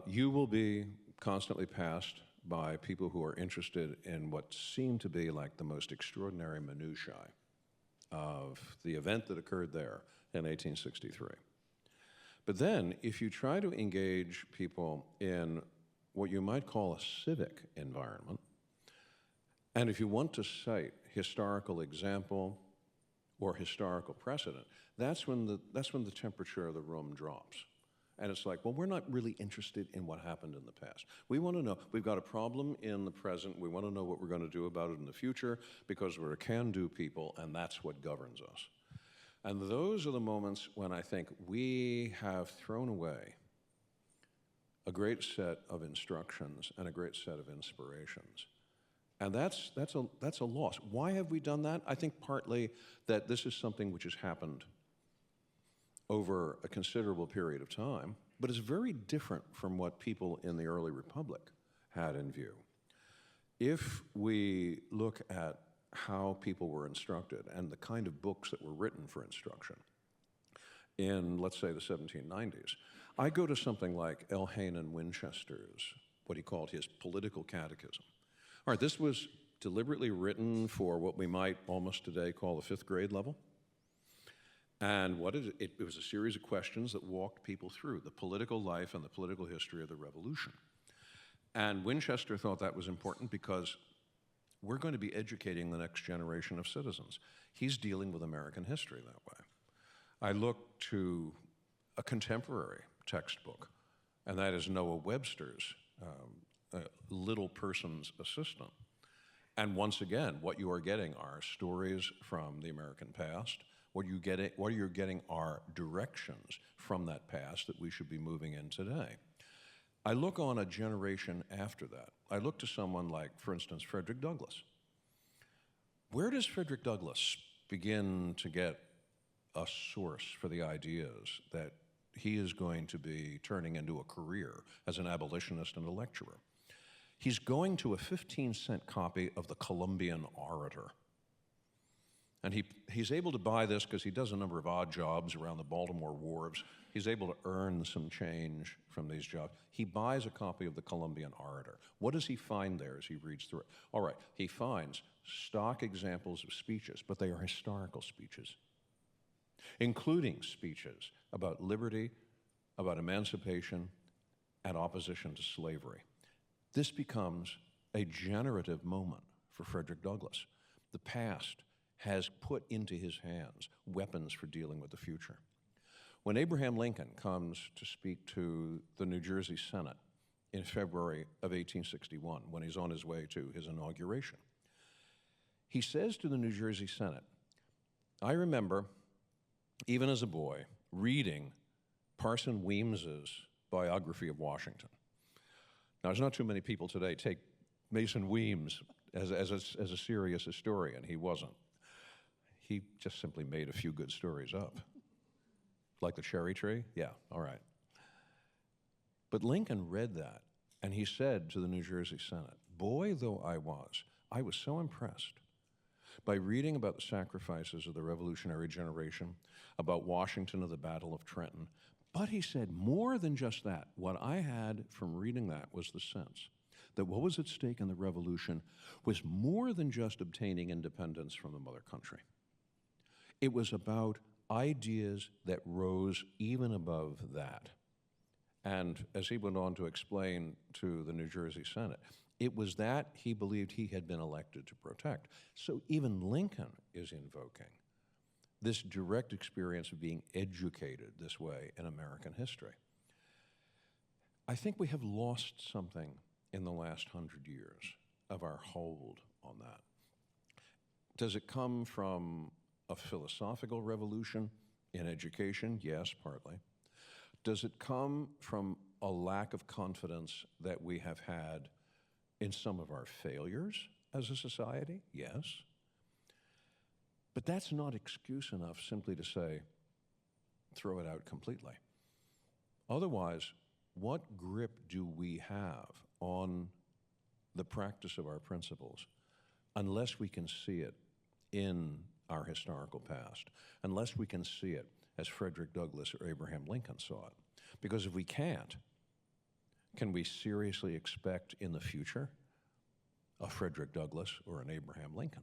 you will be constantly passed by people who are interested in what seem to be like the most extraordinary minutiae of the event that occurred there in 1863. But then, if you try to engage people in what you might call a civic environment, and if you want to cite historical example or historical precedent, that's when the temperature of the room drops. And it's like, well, we're not really interested in what happened in the past. We want to know, we've got a problem in the present, we want to know what we're going to do about it in the future, because we're a can-do people, and that's what governs us. And those are the moments when I think we have thrown away a great set of instructions and a great set of inspirations. And that's a loss. Why have we done that? I think partly that this is something which has happened over a considerable period of time, but it's very different from what people in the early republic had in view. If we look at how people were instructed and the kind of books that were written for instruction in, let's say, the 1790s, I go to something like L. Heynon Winchester's, what he called his political catechism. All right, this was deliberately written for what we might almost today call the fifth grade level. And what it was a series of questions that walked people through the political life and the political history of the Revolution. And Winchester thought that was important because we're going to be educating the next generation of citizens. He's dealing with American history that way. I look to a contemporary textbook, and that is Noah Webster's Little Person's Assistant. And once again, what you are getting are stories from the American past. What you're getting are directions from that past that we should be moving in today. I look on a generation after that. I look to someone like, for instance, Frederick Douglass. Where does Frederick Douglass begin to get a source for the ideas that he is going to be turning into a career as an abolitionist and a lecturer? He's going to a 15-cent copy of the Columbian Orator. And he's able to buy this because he does a number of odd jobs around the Baltimore wharves. He's able to earn some change from these jobs. He buys a copy of the Columbian Orator. What does he find there as he reads through it? All right, he finds stock examples of speeches, but they are historical speeches, including speeches about liberty, about emancipation, and opposition to slavery. This becomes a generative moment for Frederick Douglass. The past has put into his hands weapons for dealing with the future. When Abraham Lincoln comes to speak to the New Jersey Senate in February of 1861, when he's on his way to his inauguration, he says to the New Jersey Senate, I remember, even as a boy, reading Parson Weems's biography of Washington. Now, there's not too many people today take Mason Weems as a serious historian. He wasn't. He just simply made a few good stories up. Like the cherry tree? Yeah, all right. But Lincoln read that, and he said to the New Jersey Senate, boy though I was so impressed by reading about the sacrifices of the Revolutionary generation, about Washington of the Battle of Trenton. But he said, more than just that, what I had from reading that was the sense that what was at stake in the Revolution was more than just obtaining independence from the mother country. It was about ideas that rose even above that. And as he went on to explain to the New Jersey Senate, it was that he believed he had been elected to protect. So even Lincoln is invoking this direct experience of being educated this way in American history. I think we have lost something in the last 100 years of our hold on that. Does it come from a philosophical revolution in education? Yes, partly. Does it come from a lack of confidence that we have had in some of our failures as a society? Yes. But that's not excuse enough simply to say, throw it out completely. Otherwise, what grip do we have on the practice of our principles unless we can see it in our historical past, unless we can see it as Frederick Douglass or Abraham Lincoln saw it? Because if we can't, can we seriously expect in the future a Frederick Douglass or an Abraham Lincoln?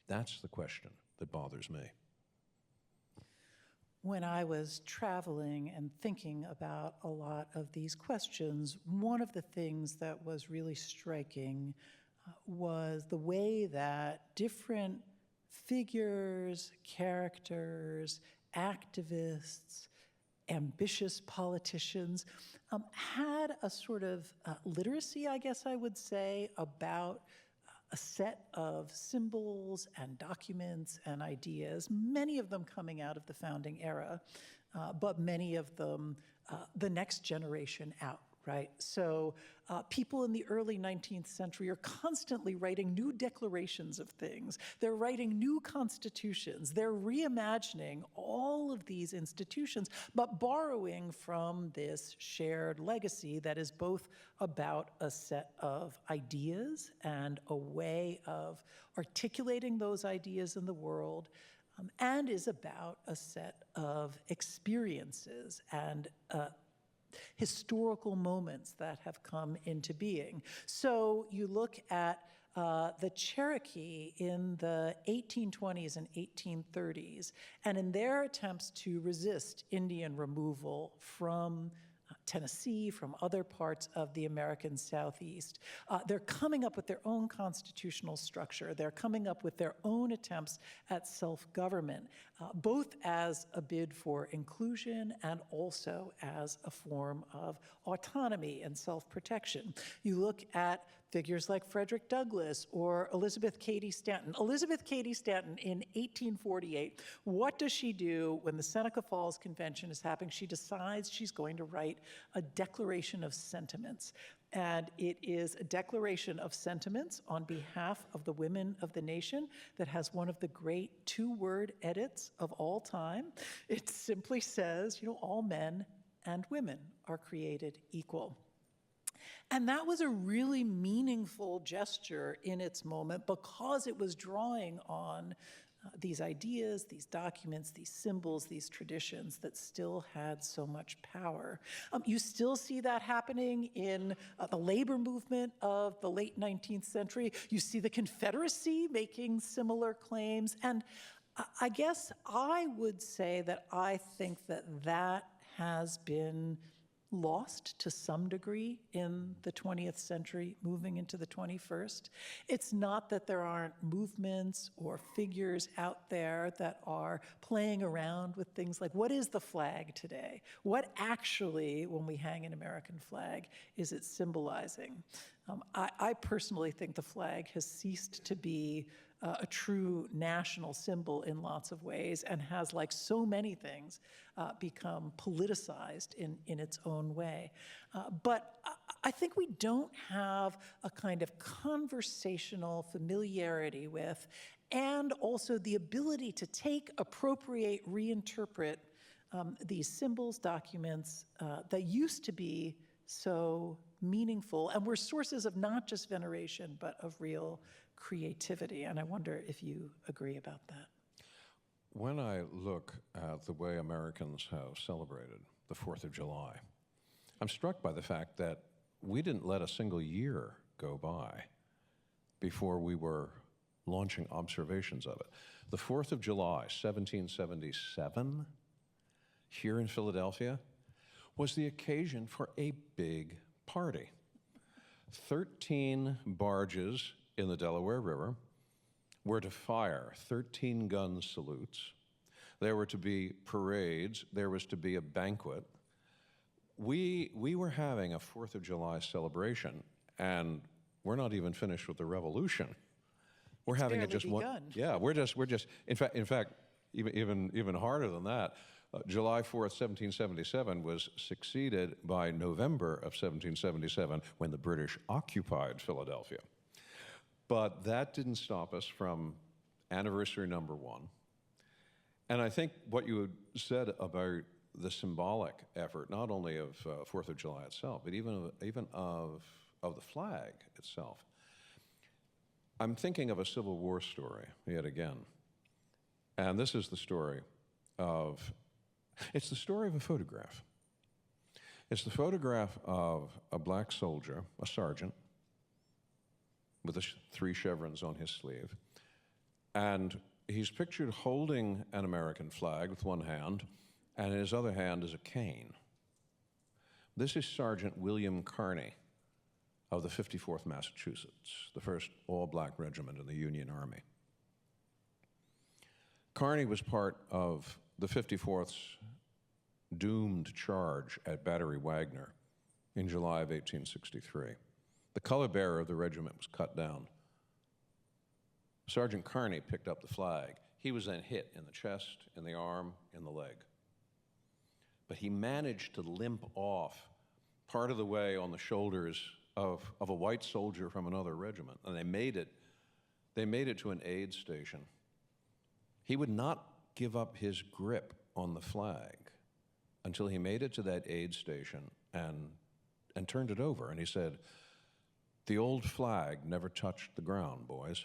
That's the question that bothers me. when I was traveling and thinking about a lot of these questions, one of the things that was really striking was the way that different figures, characters, activists, ambitious politicians had a sort of literacy, I guess I would say, about a set of symbols and documents and ideas, many of them coming out of the founding era, but many of them the next generation out, right? So people in the early 19th century are constantly writing new declarations of things. They're writing new constitutions. They're reimagining all of these institutions, but borrowing from this shared legacy that is both about a set of ideas and a way of articulating those ideas in the world, and is about a set of experiences and historical moments that have come into being. So you look at the Cherokee in the 1820s and 1830s, and in their attempts to resist Indian removal from Tennessee, from other parts of the American Southeast. They're coming up with their own constitutional structure. They're coming up with their own attempts at self-government, both as a bid for inclusion and also as a form of autonomy and self-protection. You look at figures like Frederick Douglass or Elizabeth Cady Stanton. Elizabeth Cady Stanton in 1848, what does she do when the Seneca Falls Convention is happening? She decides she's going to write a declaration of sentiments. And it is a declaration of sentiments on behalf of the women of the nation that has one of the great two-word edits of all time. It simply says, all men and women are created equal. And that was a really meaningful gesture in its moment because it was drawing on these ideas, these documents, these symbols, these traditions that still had so much power. You still see that happening in the labor movement of the late 19th century. You see the Confederacy making similar claims. And I guess I would say that I think that that has been lost to some degree in the 20th century, moving into the 21st. It's not that there aren't movements or figures out there that are playing around with things like, what is the flag today? What actually, when we hang an American flag, is it symbolizing? I personally think the flag has ceased to be a true national symbol in lots of ways and has, like so many things, become politicized in its own way. But I think we don't have a kind of conversational familiarity with, and also the ability to take, appropriate, reinterpret these symbols, documents that used to be so meaningful and were sources of not just veneration, but of real creativity. And I wonder if you agree about that. When I look at the way Americans have celebrated the 4th of July, I'm struck by the fact that we didn't let a single year go by before we were launching observations of it. The 4th of July, 1777, here in Philadelphia, was the occasion for a big party. 13 barges in the Delaware River were to fire 13 gun salutes. There were to be parades. There was to be a banquet. We were having a 4th of July celebration, and we're not even finished with the revolution. We're having it just one. Yeah, we're just. In fact, even harder than that. July 4th, 1777 was succeeded by November of 1777 when the British occupied Philadelphia. But that didn't stop us from anniversary number 1. And I think what you said about the symbolic effort, not only of 4th of July itself, but even of the flag itself. I'm thinking of a Civil War story yet again. And this is the story of, it's the story of a photograph. It's the photograph of a black soldier, a sergeant, with the 3 chevrons on his sleeve. And he's pictured holding an American flag with one hand and in his other hand is a cane. This is Sergeant William Kearney of the 54th Massachusetts, the first all-black regiment in the Union Army. Kearney was part of the 54th's doomed charge at Battery Wagner in July of 1863. The color bearer of the regiment was cut down. Sergeant Kearney picked up the flag. He was then hit in the chest, in the arm, in the leg. But he managed to limp off part of the way on the shoulders of a white soldier from another regiment, and they made it to an aid station. He would not give up his grip on the flag until he made it to that aid station and turned it over, and he said, "The old flag never touched the ground, boys."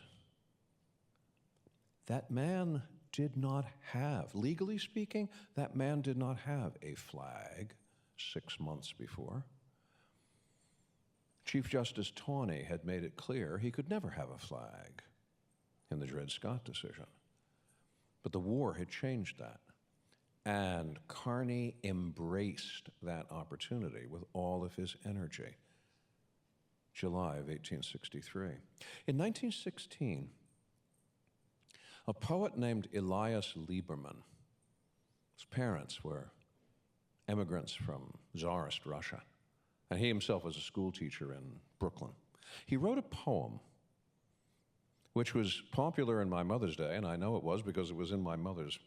That man did not have, legally speaking, that man did not have a flag 6 months before. Chief Justice Taney had made it clear he could never have a flag in the Dred Scott decision. But the war had changed that. And Kearney embraced that opportunity with all of his energy. July of 1863. In 1916, a poet named Elias Lieberman, his parents were immigrants from Tsarist Russia, and he himself was a school teacher in Brooklyn. He wrote a poem which was popular in my mother's day, and I know it was because it was in my mother's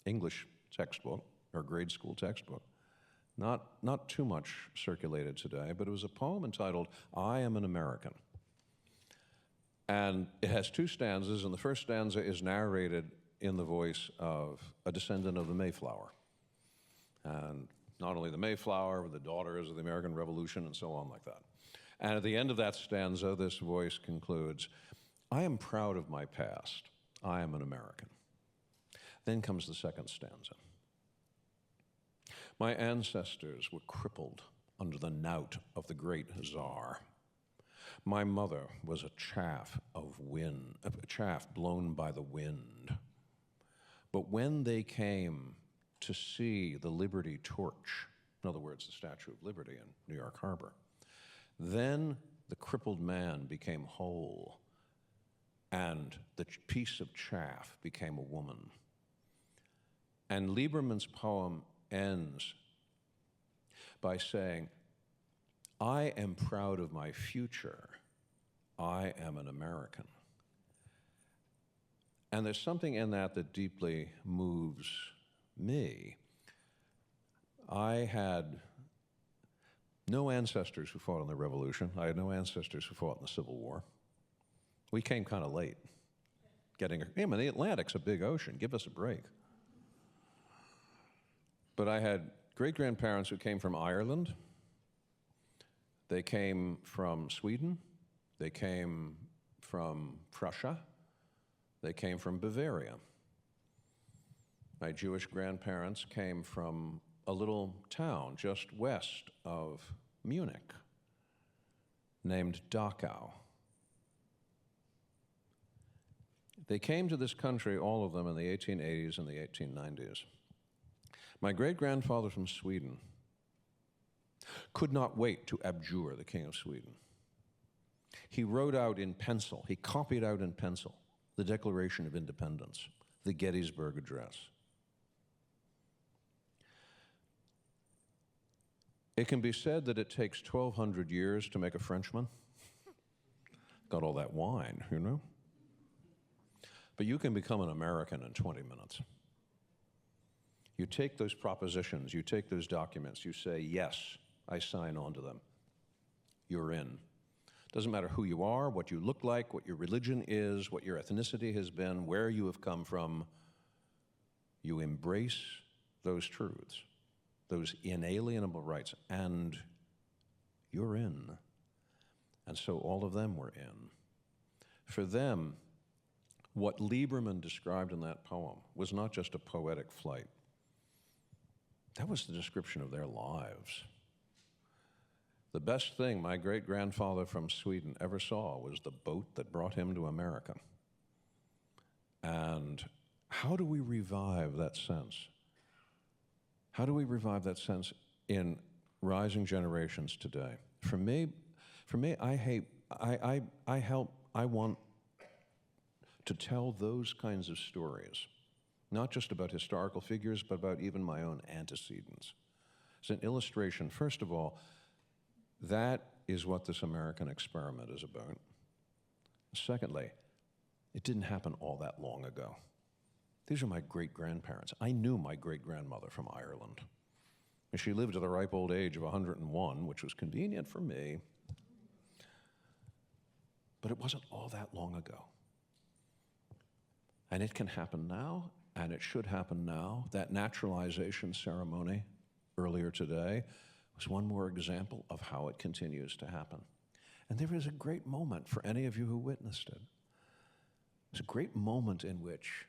English textbook, or grade school textbook. Not too much circulated today, but it was a poem entitled, "I Am an American." And it has 2 stanzas, and the first stanza is narrated in the voice of a descendant of the Mayflower. And not only the Mayflower, but the daughters of the American Revolution, and so on like that. And at the end of that stanza, this voice concludes, "I am proud of my past. I am an American." Then comes the second stanza. "My ancestors were crippled under the knout of the great Tsar. My mother was a chaff blown by the wind. But when they came to see the Liberty Torch," in other words, the Statue of Liberty in New York Harbor, "then the crippled man became whole, and the piece of chaff became a woman." And Lieberman's poem ends by saying, "I am proud of my future. I am an American." And there's something in that that deeply moves me. I had no ancestors who fought in the Revolution. I had no ancestors who fought in the Civil War. We came kind of late. The Atlantic's a big ocean. Give us a break. But I had great-grandparents who came from Ireland. They came from Sweden. They came from Prussia. They came from Bavaria. My Jewish grandparents came from a little town just west of Munich named Dachau. They came to this country, all of them, in the 1880s and the 1890s. My great-grandfather from Sweden could not wait to abjure the King of Sweden. He wrote out in pencil, he copied out in pencil, the Declaration of Independence, the Gettysburg Address. It can be said that it takes 1,200 years to make a Frenchman. Got all that wine, you know? But you can become an American in 20 minutes. You take those propositions, you take those documents, you say, yes, I sign on to them. You're in. Doesn't matter who you are, what you look like, what your religion is, what your ethnicity has been, where you have come from. You embrace those truths, those inalienable rights, and you're in. And so all of them were in. For them, what Lieberman described in that poem was not just a poetic flight. That was the description of their lives. The best thing my great-grandfather from Sweden ever saw was the boat that brought him to America. And how do we revive that sense How do we revive that sense in rising generations today? For me, I want to tell those kinds of stories, not just about historical figures, but about even my own antecedents. As an illustration, first of all, that is what this American experiment is about. Secondly, it didn't happen all that long ago. These are my great-grandparents. I knew my great-grandmother from Ireland. And she lived to the ripe old age of 101, which was convenient for me. But it wasn't all that long ago. And it can happen now, and it should happen now. That naturalization ceremony earlier today was one more example of how it continues to happen. And there is a great moment for any of you who witnessed it. It's a great moment in which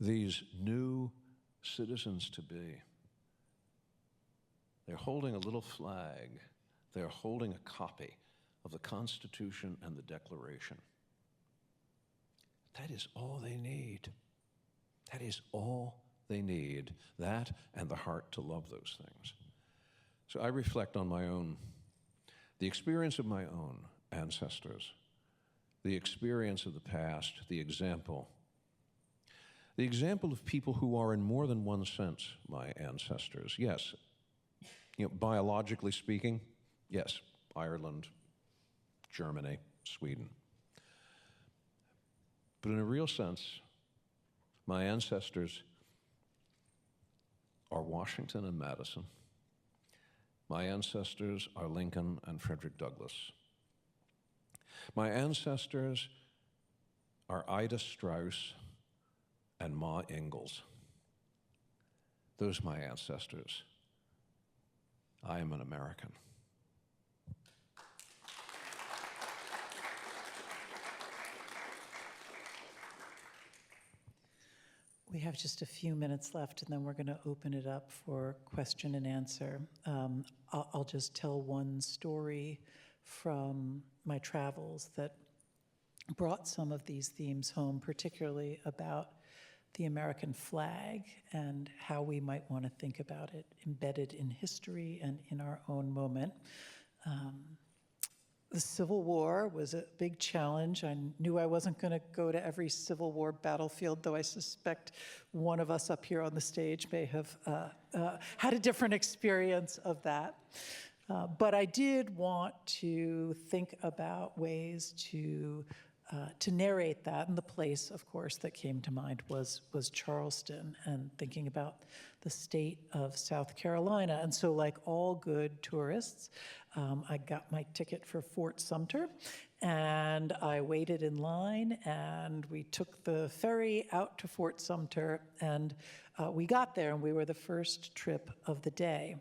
these new citizens-to-be, they're holding a little flag, they're holding a copy of the Constitution and the Declaration. That is all they need. That is all they need, that and the heart to love those things. So I reflect on my own, the experience of my own ancestors, the experience of the past, the example of people who are in more than one sense my ancestors. Yes, biologically speaking, yes, Ireland, Germany, Sweden. But in a real sense, my ancestors are Washington and Madison. My ancestors are Lincoln and Frederick Douglass. My ancestors are Ida Strauss and Ma Ingalls. Those are my ancestors. I am an American. We have just a few minutes left, and then we're going to open it up for question and answer. I'll just tell one story from my travels that brought some of these themes home, particularly about the American flag and how we might want to think about it embedded in history and in our own moment. The Civil War was a big challenge. I knew I wasn't going to go to every Civil War battlefield, though I suspect one of us up here on the stage may have had a different experience of that. But I did want to think about ways to narrate that, and the place, of course, that came to mind was Charleston, and thinking about the state of South Carolina. And so, like all good tourists, I got my ticket for Fort Sumter, and I waited in line, and we took the ferry out to Fort Sumter, and we got there, and we were the first trip of the day.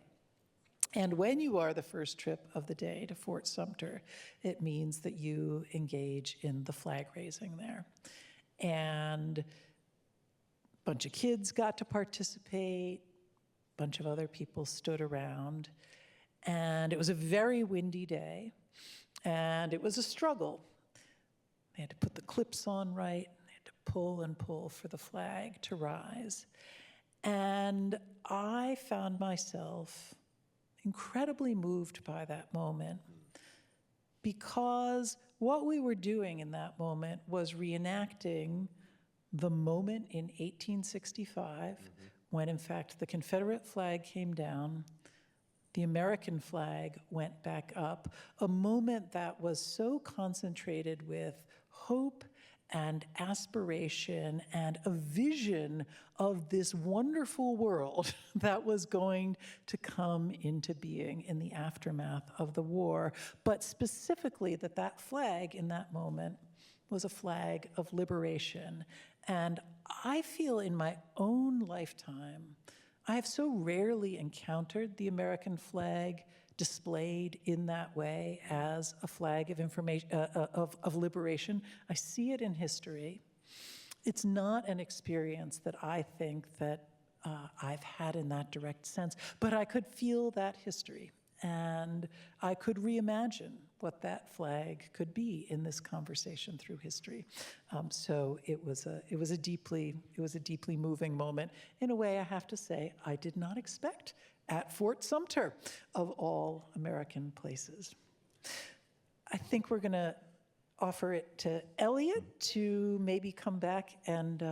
And when you are the first trip of the day to Fort Sumter, it means that you engage in the flag raising there. And a bunch of kids got to participate, a bunch of other people stood around, and it was a very windy day, and it was a struggle. They had to put the clips on right, they had to pull and pull for the flag to rise. And I found myself incredibly moved by that moment, because what we were doing in that moment was reenacting the moment in 1865 when, in fact, the Confederate flag came down, the American flag went back up, a moment that was so concentrated with hope and aspiration and a vision of this wonderful world that was going to come into being in the aftermath of the war, but specifically that flag in that moment was a flag of liberation. And I feel in my own lifetime, I have so rarely encountered the American flag displayed in that way as a flag of of liberation. I see it in history. It's not an experience that I think that I've had in that direct sense, but I could feel that history. And I could reimagine what that flag could be in this conversation through history. So it was a deeply moving moment in a way I have to say I did not expect at Fort Sumter, of all American places. I think we're going to offer it to Elliot to maybe come back and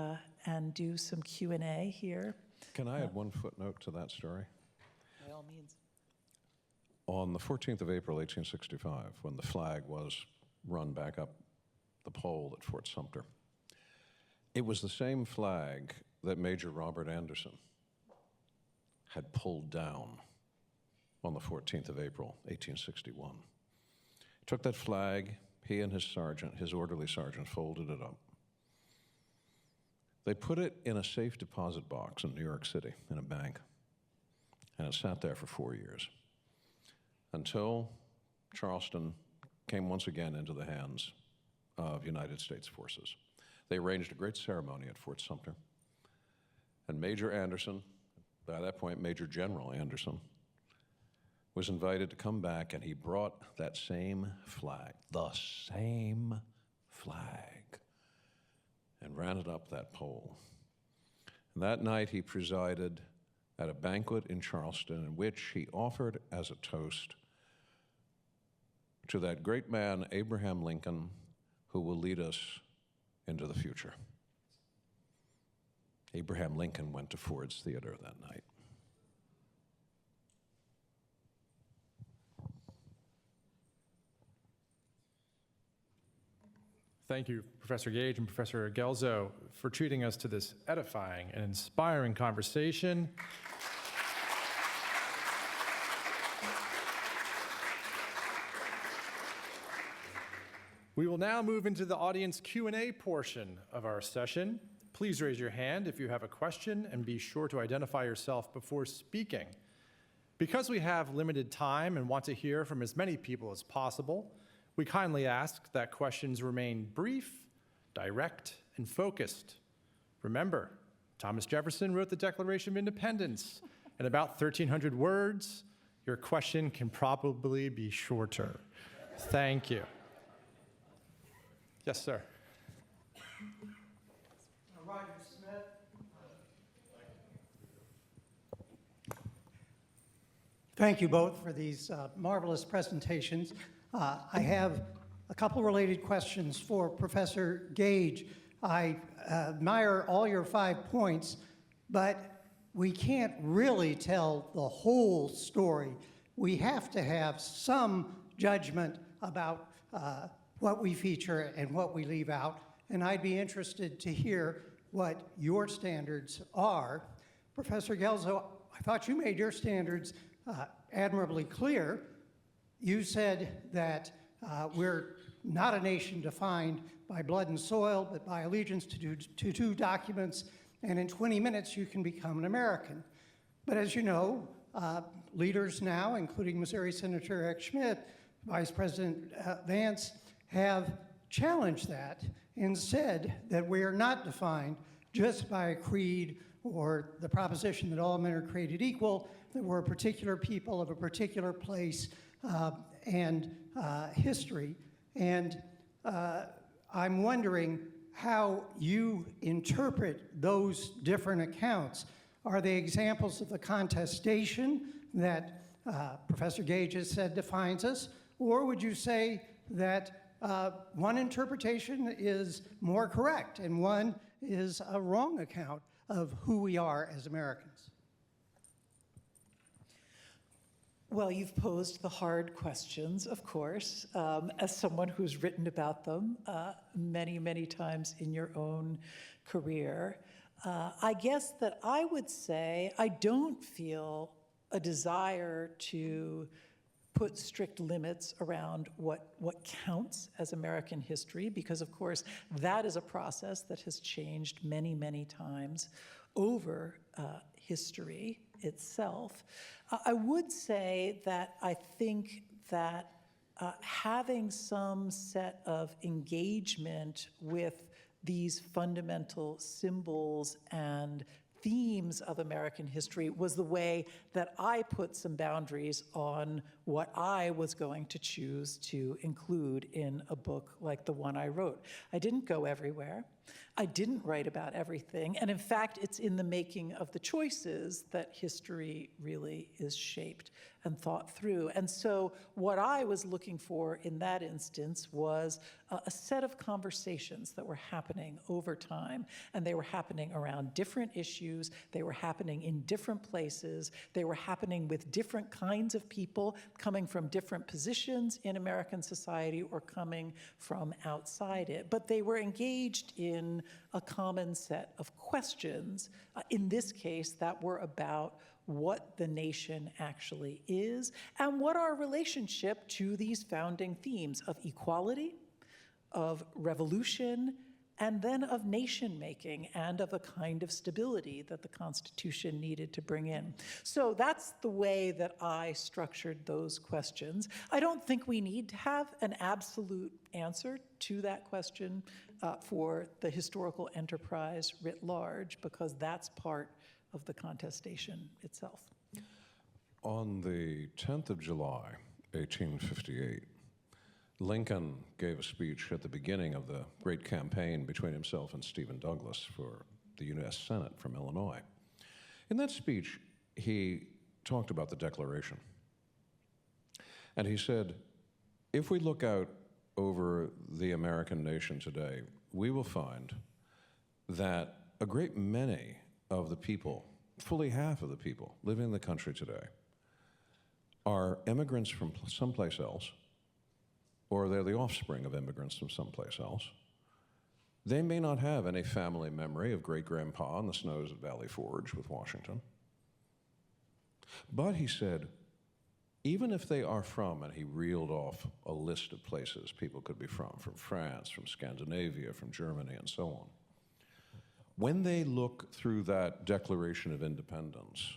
do some Q&A here. Can I add one footnote to that story? By all means. On the 14th of April, 1865, when the flag was run back up the pole at Fort Sumter, it was the same flag that Major Robert Anderson had pulled down on the 14th of April, 1861. He took that flag, he and his sergeant, his orderly sergeant, folded it up. They put it in a safe deposit box in New York City, in a bank, and it sat there for 4 years, until Charleston came once again into the hands of United States forces. They arranged a great ceremony at Fort Sumter, and Major Anderson, by that point, Major General Anderson, was invited to come back, and he brought that same flag, the same flag, and ran it up that pole. And that night he presided at a banquet in Charleston in which he offered as a toast to that great man, Abraham Lincoln, who will lead us into the future. Abraham Lincoln went to Ford's Theater that night. Thank you, Professor Gage and Professor Guelzo, for treating us to this edifying and inspiring conversation. We will now move into the audience Q&A portion of our session. Please raise your hand if you have a question and be sure to identify yourself before speaking. Because we have limited time and want to hear from as many people as possible, we kindly ask that questions remain brief, direct, and focused. Remember, Thomas Jefferson wrote the Declaration of Independence in about 1,300 words. Your question can probably be shorter. Thank you. Yes, sir. Roger Smith. Thank you both for these marvelous presentations. I have a couple related questions for Professor Gage. I admire all your 5 points, but we can't really tell the whole story. We have to have some judgment about what we feature and what we leave out, and I'd be interested to hear what your standards are. Professor Guelzo, I thought you made your standards admirably clear. You said that we're not a nation defined by blood and soil, but by allegiance to two documents, and in 20 minutes you can become an American. But as you know, leaders now, including Missouri Senator Eric Schmidt, Vice President Vance, have challenged that and said that we are not defined just by a creed or the proposition that all men are created equal, that we're a particular people of a particular place and history. And I'm wondering how you interpret those different accounts. Are they examples of the contestation that Professor Gage has said defines us, or would you say that one interpretation is more correct and one is a wrong account of who we are as Americans? Well, you've posed the hard questions, of course, as someone who's written about them many, many times in your own career. I guess that I would say I don't feel a desire to put strict limits around what counts as American history, because of course that is a process that has changed many, many times over history itself. I would say that I think that having some set of engagement with these fundamental symbols and themes of American history was the way that I put some boundaries on what I was going to choose to include in a book like the one I wrote. I didn't go everywhere. I didn't write about everything. And in fact, it's in the making of the choices that history really is shaped and thought through. And so what I was looking for in that instance was a set of conversations that were happening over time. And they were happening around different issues. They were happening in different places. They were happening with different kinds of people coming from different positions in American society or coming from outside it. But they were engaged in a common set of questions, in this case, that were about what the nation actually is and what our relationship to these founding themes of equality, of revolution, and then of nation-making and of a kind of stability that the Constitution needed to bring in. So that's the way that I structured those questions. I don't think we need to have an absolute answer to that question for the historical enterprise writ large, because that's part of the contestation itself. On the 10th of July, 1858, Lincoln gave a speech at the beginning of the great campaign between himself and Stephen Douglas for the U.S. Senate from Illinois. In that speech, he talked about the Declaration. And he said, if we look out over the American nation today, we will find that a great many of the people, fully half of the people living in the country today, are immigrants from someplace else, or they're the offspring of immigrants from someplace else. They may not have any family memory of great-grandpa in the snows of Valley Forge with Washington. But he said, even if they are from, and he reeled off a list of places people could be from France, from Scandinavia, from Germany, and so on. When they look through that Declaration of Independence,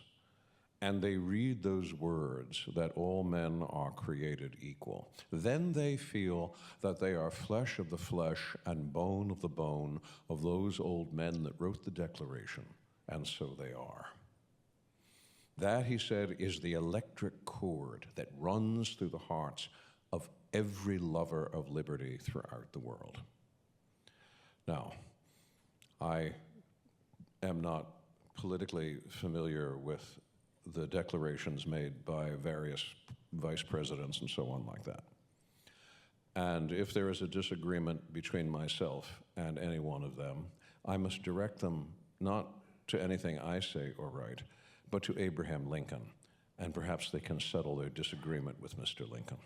and they read those words that all men are created equal, then they feel that they are flesh of the flesh and bone of the bone of those old men that wrote the Declaration, and so they are. That, he said, is the electric cord that runs through the hearts of every lover of liberty throughout the world. Now, I am not politically familiar with the declarations made by various vice presidents and so on like that. And if there is a disagreement between myself and any one of them, I must direct them not to anything I say or write, but to Abraham Lincoln, and perhaps they can settle their disagreement with Mr. Lincoln.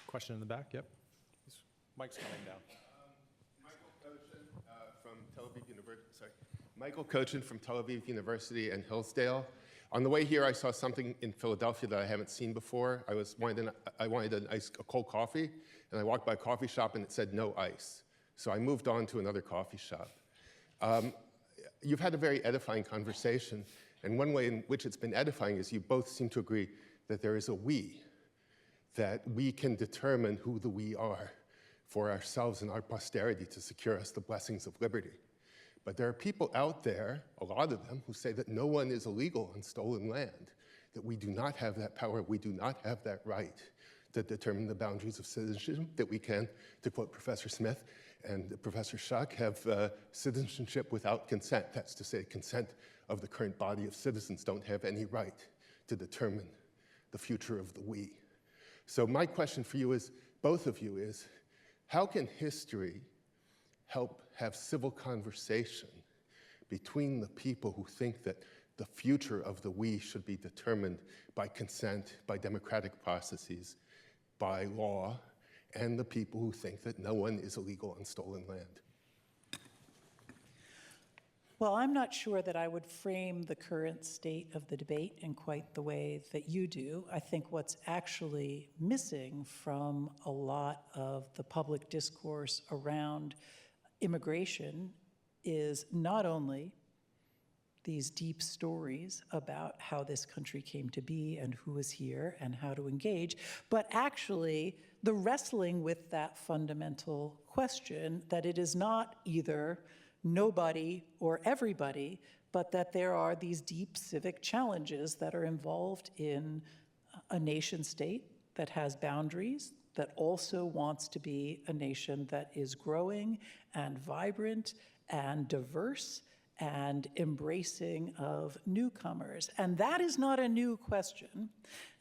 Question in the back, yep. Mike's coming down. Michael Cochin from Tel Aviv University and Hillsdale. On the way here, I saw something in Philadelphia that I haven't seen before. I wanted a cold coffee, and I walked by a coffee shop and it said no ice. So I moved on to another coffee shop. You've had a very edifying conversation, and one way in which it's been edifying is you both seem to agree that there is a we, that we can determine who the we are for ourselves and our posterity to secure us the blessings of liberty. But there are people out there, a lot of them, who say that no one is illegal on stolen land, that we do not have that power, we do not have that right to determine the boundaries of citizenship, that we can, to quote Professor Smith and Professor Schuck, have citizenship without consent. That's to say, consent of the current body of citizens don't have any right to determine the future of the we. So my question for you is, both of you is, how can history help have civil conversation between the people who think that the future of the we should be determined by consent, by democratic processes, by law, and the people who think that no one is illegal on stolen land? Well, I'm not sure that I would frame the current state of the debate in quite the way that you do. I think what's actually missing from a lot of the public discourse around immigration is not only these deep stories about how this country came to be and who is here and how to engage, but actually the wrestling with that fundamental question that it is not either nobody or everybody, but that there are these deep civic challenges that are involved in a nation state that has boundaries, that also wants to be a nation that is growing and vibrant and diverse and embracing of newcomers. And that is not a new question.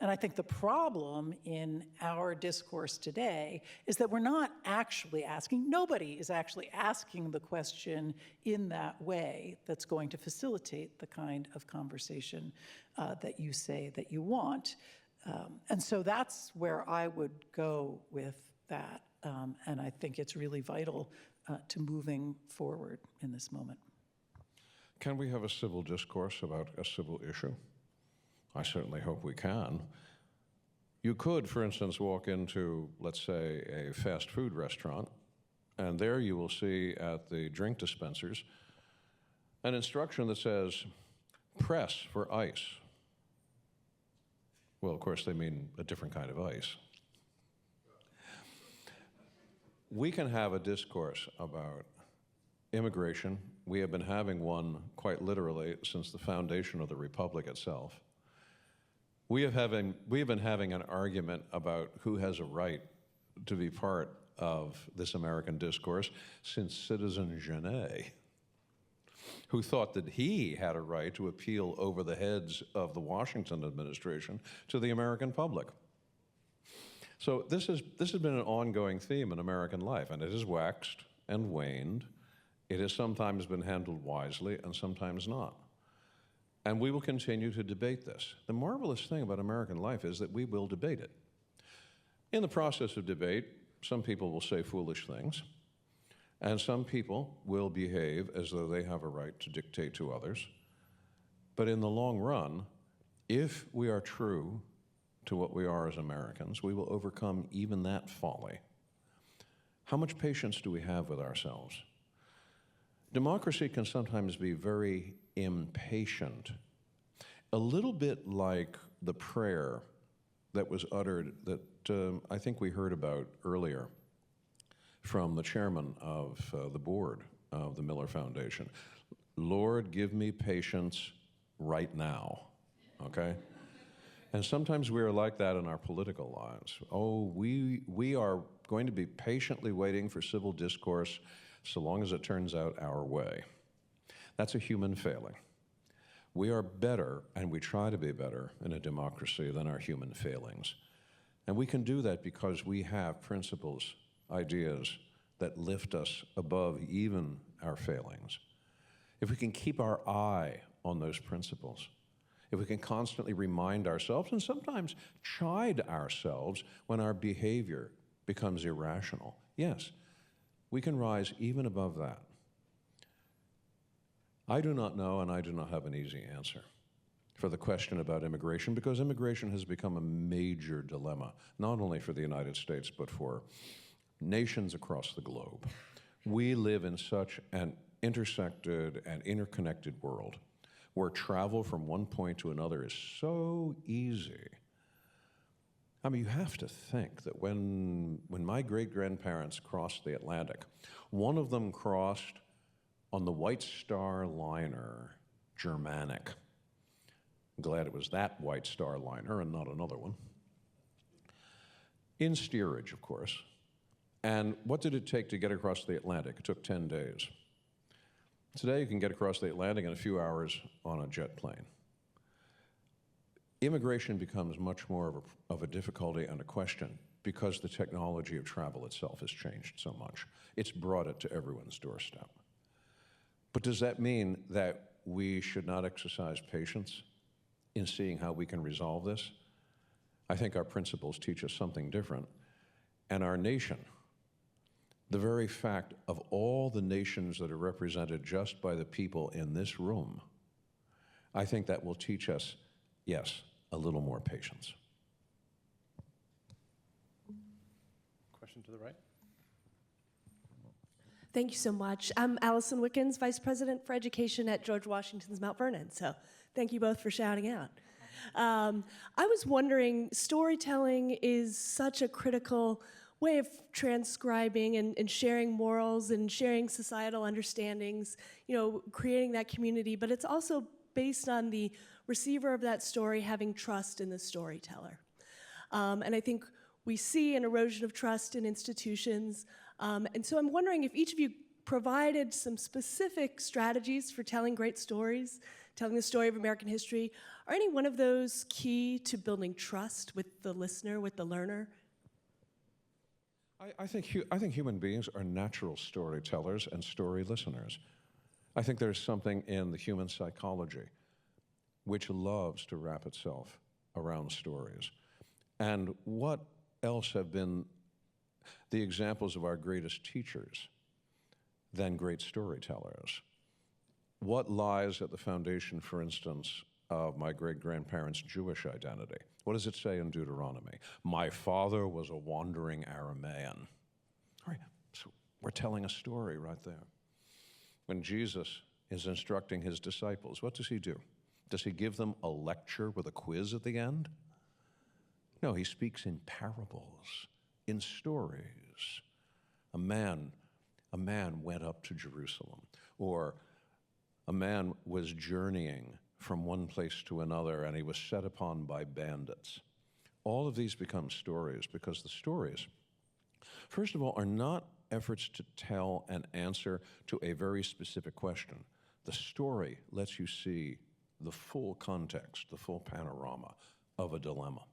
And I think the problem in our discourse today is that we're not actually asking, nobody is actually asking the question in that way that's going to facilitate the kind of conversation that you say that you want. And so that's where I would go with that. And I think it's really vital to moving forward in this moment. Can we have a civil discourse about a civil issue? I certainly hope we can. You could, for instance, walk into, let's say, a fast food restaurant, and there you will see at the drink dispensers an instruction that says, press for ice. Well, of course, they mean a different kind of ice. We can have a discourse about immigration. We have been having one quite literally since the foundation of the Republic itself. We have been having an argument about who has a right to be part of this American discourse since Citizen Genet, who thought that he had a right to appeal over the heads of the Washington administration to the American public. So this has been an ongoing theme in American life, and it has waxed and waned. It has sometimes been handled wisely and sometimes not. And we will continue to debate this. The marvelous thing about American life is that we will debate it. In the process of debate, some people will say foolish things, and some people will behave as though they have a right to dictate to others. But in the long run, if we are true to what we are as Americans, we will overcome even that folly. How much patience do we have with ourselves? Democracy can sometimes be very impatient, a little bit like the prayer that was uttered that I think we heard about earlier from the chairman of the board of the Miller Foundation. Lord, give me patience right now, okay? And sometimes we are like that in our political lives. Oh, we are going to be patiently waiting for civil discourse so long as it turns out our way. That's a human failing. We are better, and we try to be better in a democracy than our human failings. And we can do that because we have principles, ideas that lift us above even our failings. If we can keep our eye on those principles, if we can constantly remind ourselves and sometimes chide ourselves when our behavior becomes irrational, yes, we can rise even above that. I do not know, and I do not have an easy answer for the question about immigration, because immigration has become a major dilemma, not only for the United States, but for nations across the globe. We live in such an intersected and interconnected world where travel from one point to another is so easy. I mean, you have to think that when my great-grandparents crossed the Atlantic, one of them crossed on the White Star liner, Germanic. I'm glad it was that White Star liner and not another one. In steerage, of course. And what did it take to get across the Atlantic? It took 10 days. Today, you can get across the Atlantic in a few hours on a jet plane. Immigration becomes much more of a difficulty and a question because the technology of travel itself has changed so much. It's brought it to everyone's doorstep. But does that mean that we should not exercise patience in seeing how we can resolve this? I think our principles teach us something different. And our nation, the very fact of all the nations that are represented just by the people in this room, I think that will teach us, yes, a little more patience. Question to the right. Thank you so much. I'm Allison Wickens, Vice President for Education at George Washington's Mount Vernon. So thank you both for shouting out. I was wondering, storytelling is such a critical way of transcribing and sharing morals and sharing societal understandings, creating that community, but it's also based on the receiver of that story having trust in the storyteller. And I think we see an erosion of trust in institutions. And so I'm wondering if each of you provided some specific strategies for telling great stories, telling the story of American history. Are any one of those key to building trust with the listener, with the learner? I think human beings are natural storytellers and story listeners. I think there's something in the human psychology which loves to wrap itself around stories. And what else have been the examples of our greatest teachers than great storytellers? What lies at the foundation, for instance, of my great-grandparents' Jewish identity? What does it say in Deuteronomy? My father was a wandering Aramean. All right, so we're telling a story right there. When Jesus is instructing his disciples, what does he do? Does he give them a lecture with a quiz at the end? No, he speaks in parables, in stories. A man went up to Jerusalem, or a man was journeying from one place to another and he was set upon by bandits. All of these become stories because the stories, first of all, are not efforts to tell an answer to a very specific question. The story lets you see the full context, the full panorama of a dilemma.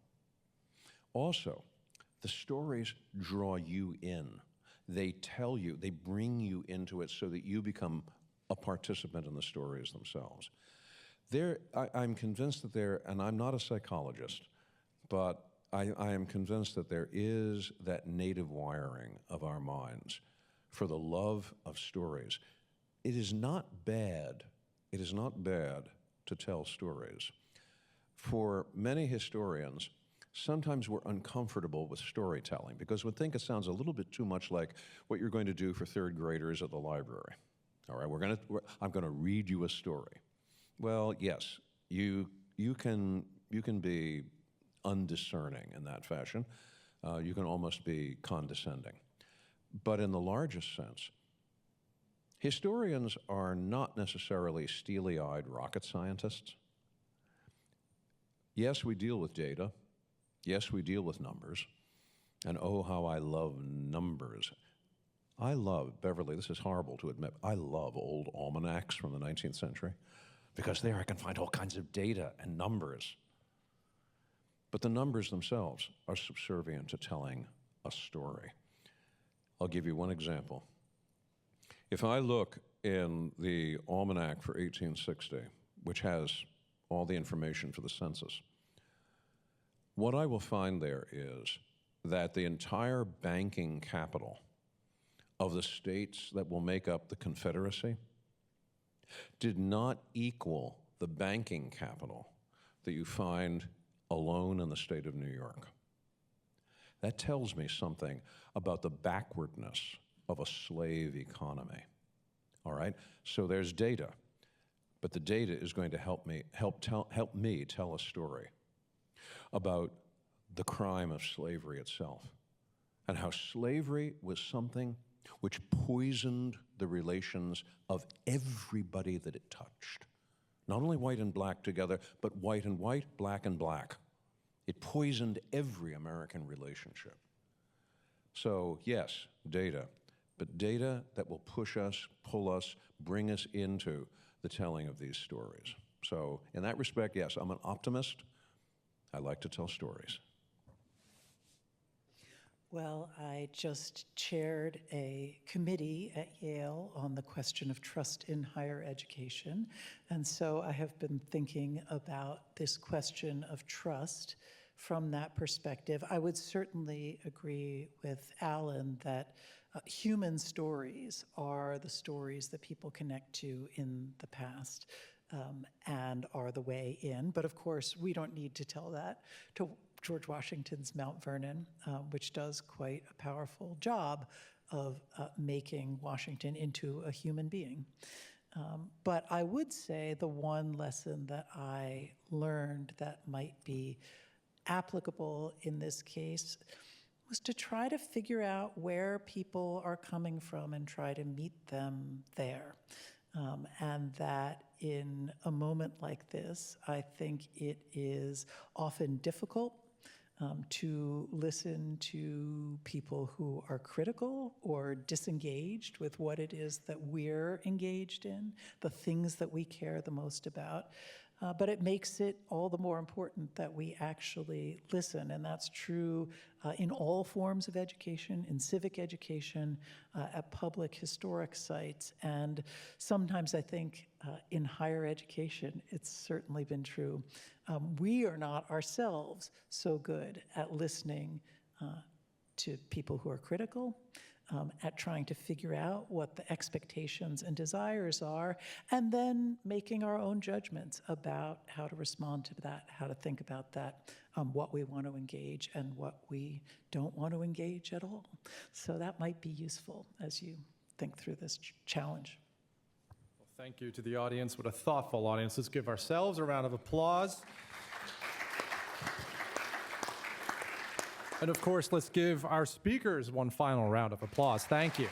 Also, the stories draw you in. They tell you, they bring you into it so that you become a participant in the stories themselves. I'm convinced that and I'm not a psychologist, but I am convinced that there is that native wiring of our minds for the love of stories. It is not bad to tell stories. For many historians, sometimes we're uncomfortable with storytelling because we think it sounds a little bit too much like what you're going to do for third graders at the library. All right, I'm going to read you a story. Well, yes, you can be undiscerning in that fashion. You can almost be condescending. But in the largest sense, historians are not necessarily steely-eyed rocket scientists. Yes, we deal with data. Yes, we deal with numbers. And oh, how I love numbers. I love, Beverly, this is horrible to admit, I love old almanacs from the 19th century because there I can find all kinds of data and numbers. But the numbers themselves are subservient to telling a story. I'll give you one example. If I look in the almanac for 1860, which has all the information for the census, what I will find there is that the entire banking capital of the states that will make up the Confederacy did not equal the banking capital that you find alone in the state of New York. That tells me something about the backwardness of a slave economy. All right? So there's data, but the data is going to help me tell a story about the crime of slavery itself and how slavery was something which poisoned the relations of everybody that it touched. Not only white and black together, but white and white, black and black. It poisoned every American relationship. So yes, data, but data that will push us, pull us, bring us into the telling of these stories. So in that respect, yes, I'm an optimist. I like to tell stories. Well, I just chaired a committee at Yale on the question of trust in higher education. And so I have been thinking about this question of trust from that perspective. I would certainly agree with Allen that human stories are the stories that people connect to in the past and are the way in. But of course, we don't need to tell that to George Washington's Mount Vernon, which does quite a powerful job of making Washington into a human being. But I would say the one lesson that I learned that might be applicable in this case was to try to figure out where people are coming from and try to meet them there. And that in a moment like this, I think it is often difficult to listen to people who are critical or disengaged with what it is that we're engaged in, the things that we care the most about. But it makes it all the more important that we actually listen, and that's true in all forms of education, in civic education, at public historic sites, and sometimes I think in higher education, it's certainly been true. We are not ourselves so good at listening to people who are critical, at trying to figure out what the expectations and desires are, and then making our own judgments about how to respond to that, how to think about that, what we want to engage and what we don't want to engage at all. So that might be useful as you think through this challenge. Well, thank you to the audience. What a thoughtful audience. Let's give ourselves a round of applause. And of course, let's give our speakers one final round of applause. Thank you.